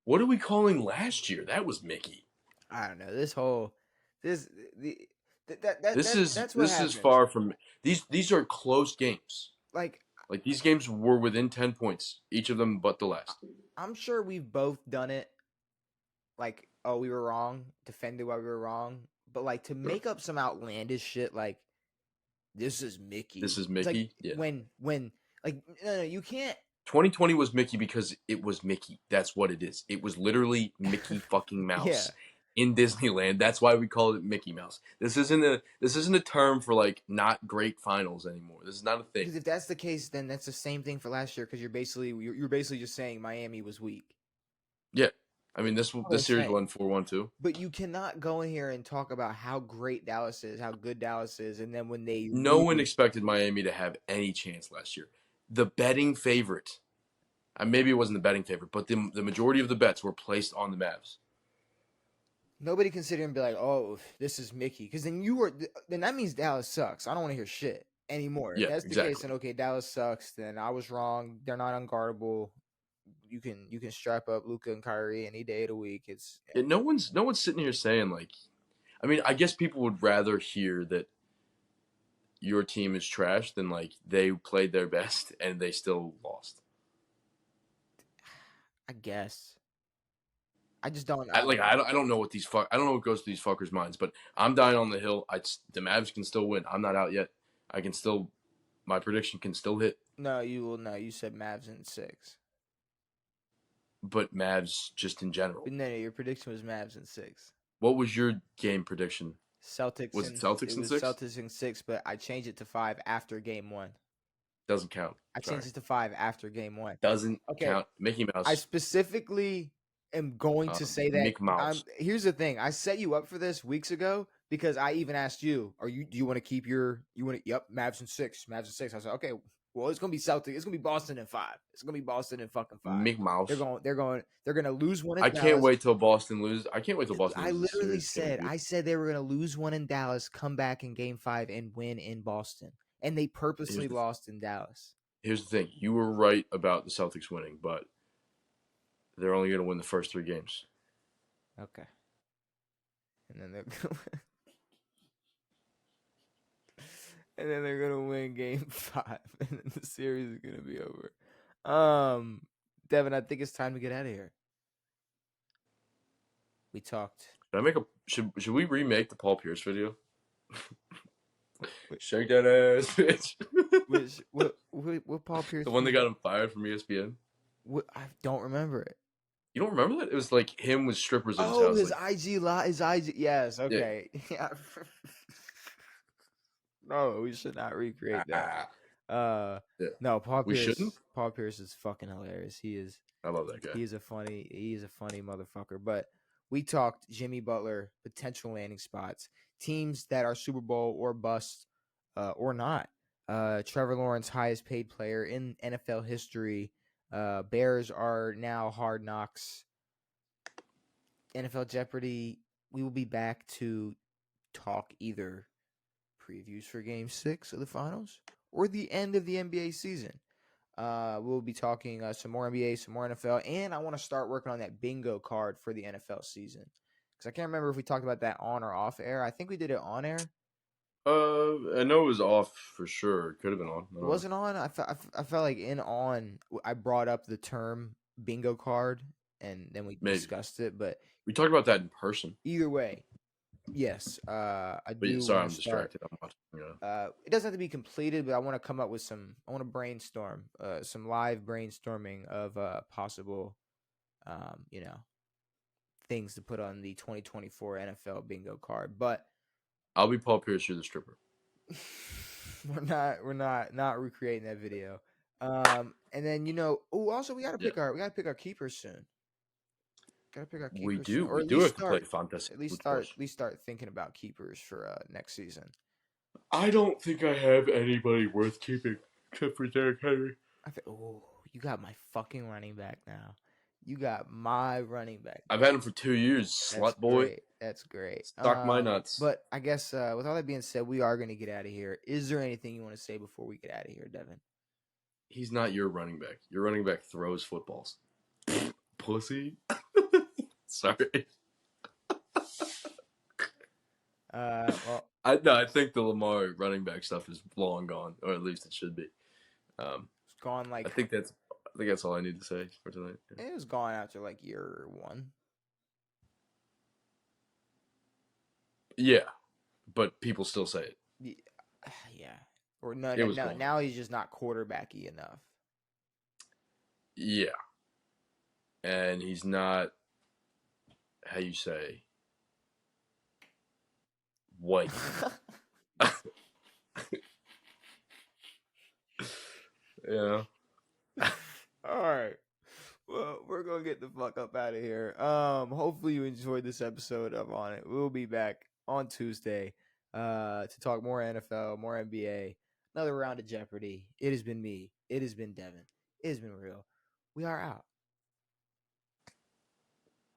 What are we calling last year? That was Mickey. I don't know. This is far from these are close games. Like these games were within 10 points, each of them but the last. I'm sure we've both done it. Like, oh, we were wrong, defended why we were wrong, but like to make up some outlandish shit like this is Mickey. This is Mickey. Like, yeah. When like no, you can't. 2020 was Mickey because it was Mickey. That's what it is. It was literally Mickey fucking Mouse in Disneyland. That's why we call it Mickey Mouse. This isn't a term for like not great finals anymore. This is not a thing. Because if that's the case, then that's the same thing for last year. Because you're basically just saying Miami was weak. Yeah, I mean this series won 4-1 too. But you cannot go in here and talk about how great Dallas is, how good Dallas is, and then when they no one expected Miami to have any chance last year. The betting favorite, maybe it wasn't the betting favorite, but the majority of the bets were placed on the Mavs. Nobody can sit here and be like, "Oh, this is Mickey," because then that means Dallas sucks. I don't want to hear shit anymore. Yeah, if that's exactly. the case, then okay, Dallas sucks. Then I was wrong. They're not unguardable. You can strap up Luka and Kyrie any day of the week. No one's sitting here saying like, I mean, I guess people would rather hear that your team is trash than like they played their best and they still lost. I guess. I just don't. I don't know what I don't know what goes through these fuckers' minds, but I'm dying on the hill. The Mavs can still win. I'm not out yet. My prediction can still hit. No, you will not. You said Mavs in 6. But Mavs just in general. But no, your prediction was Mavs in 6. What was your game prediction? Celtics. Was it Celtics in 6? Celtics in 6, but I changed it to 5 after game 1. Doesn't count. I Sorry. changed it to 5 after game 1. Doesn't Okay. count. Mickey I Mouse. specifically am going to say that Mick Mouse. here's the thing. I set you up for this weeks ago because I even asked you, do you want to keep yep, Mavs in 6. Mavs in 6. I said, okay, well, it's gonna be Celtic. It's gonna be Boston in 5. It's gonna be Boston in fucking 5. Mick Mouse. They're gonna lose one in I Dallas. can't wait till Boston loses. I can't wait till Boston I loses. literally said they were gonna lose one in Dallas, come back in game 5 and win in Boston. And they purposely lost in Dallas. Here's the thing. You were right about the Celtics winning, but they're only going to win the first 3 games. Okay. And then they're going to win game 5. And then the series is going to be over. Devin, I think it's time to get out of here. We talked. Should we remake the Paul Pierce video? Shake that ass, bitch. What Paul Pierce? The one that got him fired from ESPN? I don't remember it. You don't remember that? It was like him with strippers in his house. Oh, his IG. Yes, okay. Yeah. No, we should not recreate that. No, Paul Pierce. Shouldn't? Paul Pierce is fucking hilarious. He is. I love that guy. He's a funny motherfucker. But we talked Jimmy Butler, potential landing spots, teams that are Super Bowl or bust, or not. Trevor Lawrence, highest paid player in NFL history. Bears are now Hard Knocks. NFL Jeopardy. We will be back to talk either previews for Game 6 of the finals or the end of the NBA season. We'll be talking some more NBA, some more NFL, and I want to start working on that bingo card for the NFL season because I can't remember if we talked about that on or off air. I think we did it on air. I know it was off for sure. It could have been on. It wasn't on. I felt like I brought up the term bingo card, and then we discussed it. But we talked about that in person. Either way, yes. I do. Sorry, I'm distracted. I'm watching. It doesn't have to be completed, but I want to come up with some. I want to brainstorm, some live brainstorming of possible, things to put on the 2024 NFL bingo card. But I'll be Paul Pierce, you're the stripper. we're not recreating that video. And then also we gotta pick our keepers soon. Gotta pick our keepers. We do. Or we do have to play fantasy. At least start thinking about keepers for next season. I don't think I have anybody worth keeping except for Derrick Henry. You got my fucking running back now. You got my running back. I've had him for 2 years, slut boy. Great. That's great. Stock my nuts. But I guess with all that being said, we are going to get out of here. Is there anything you want to say before we get out of here, Devin? He's not your running back. Your running back throws footballs. Pussy. Sorry. I think the Lamar running back stuff is long gone, or at least it should be. It's gone like. I think that's all I need to say for tonight. Yeah. It was gone after like year 1. Yeah, but people still say it. Yeah. Or no, now he's just not quarterbacky enough. Yeah. And he's not, how you say, white. Yeah. All right. Well, we're going to get the fuck up out of here. Hopefully you enjoyed this episode of On It. We'll be back on Tuesday to talk more NFL, more NBA, another round of Jeopardy. It has been me. It has been Devin. It has been real. We are out.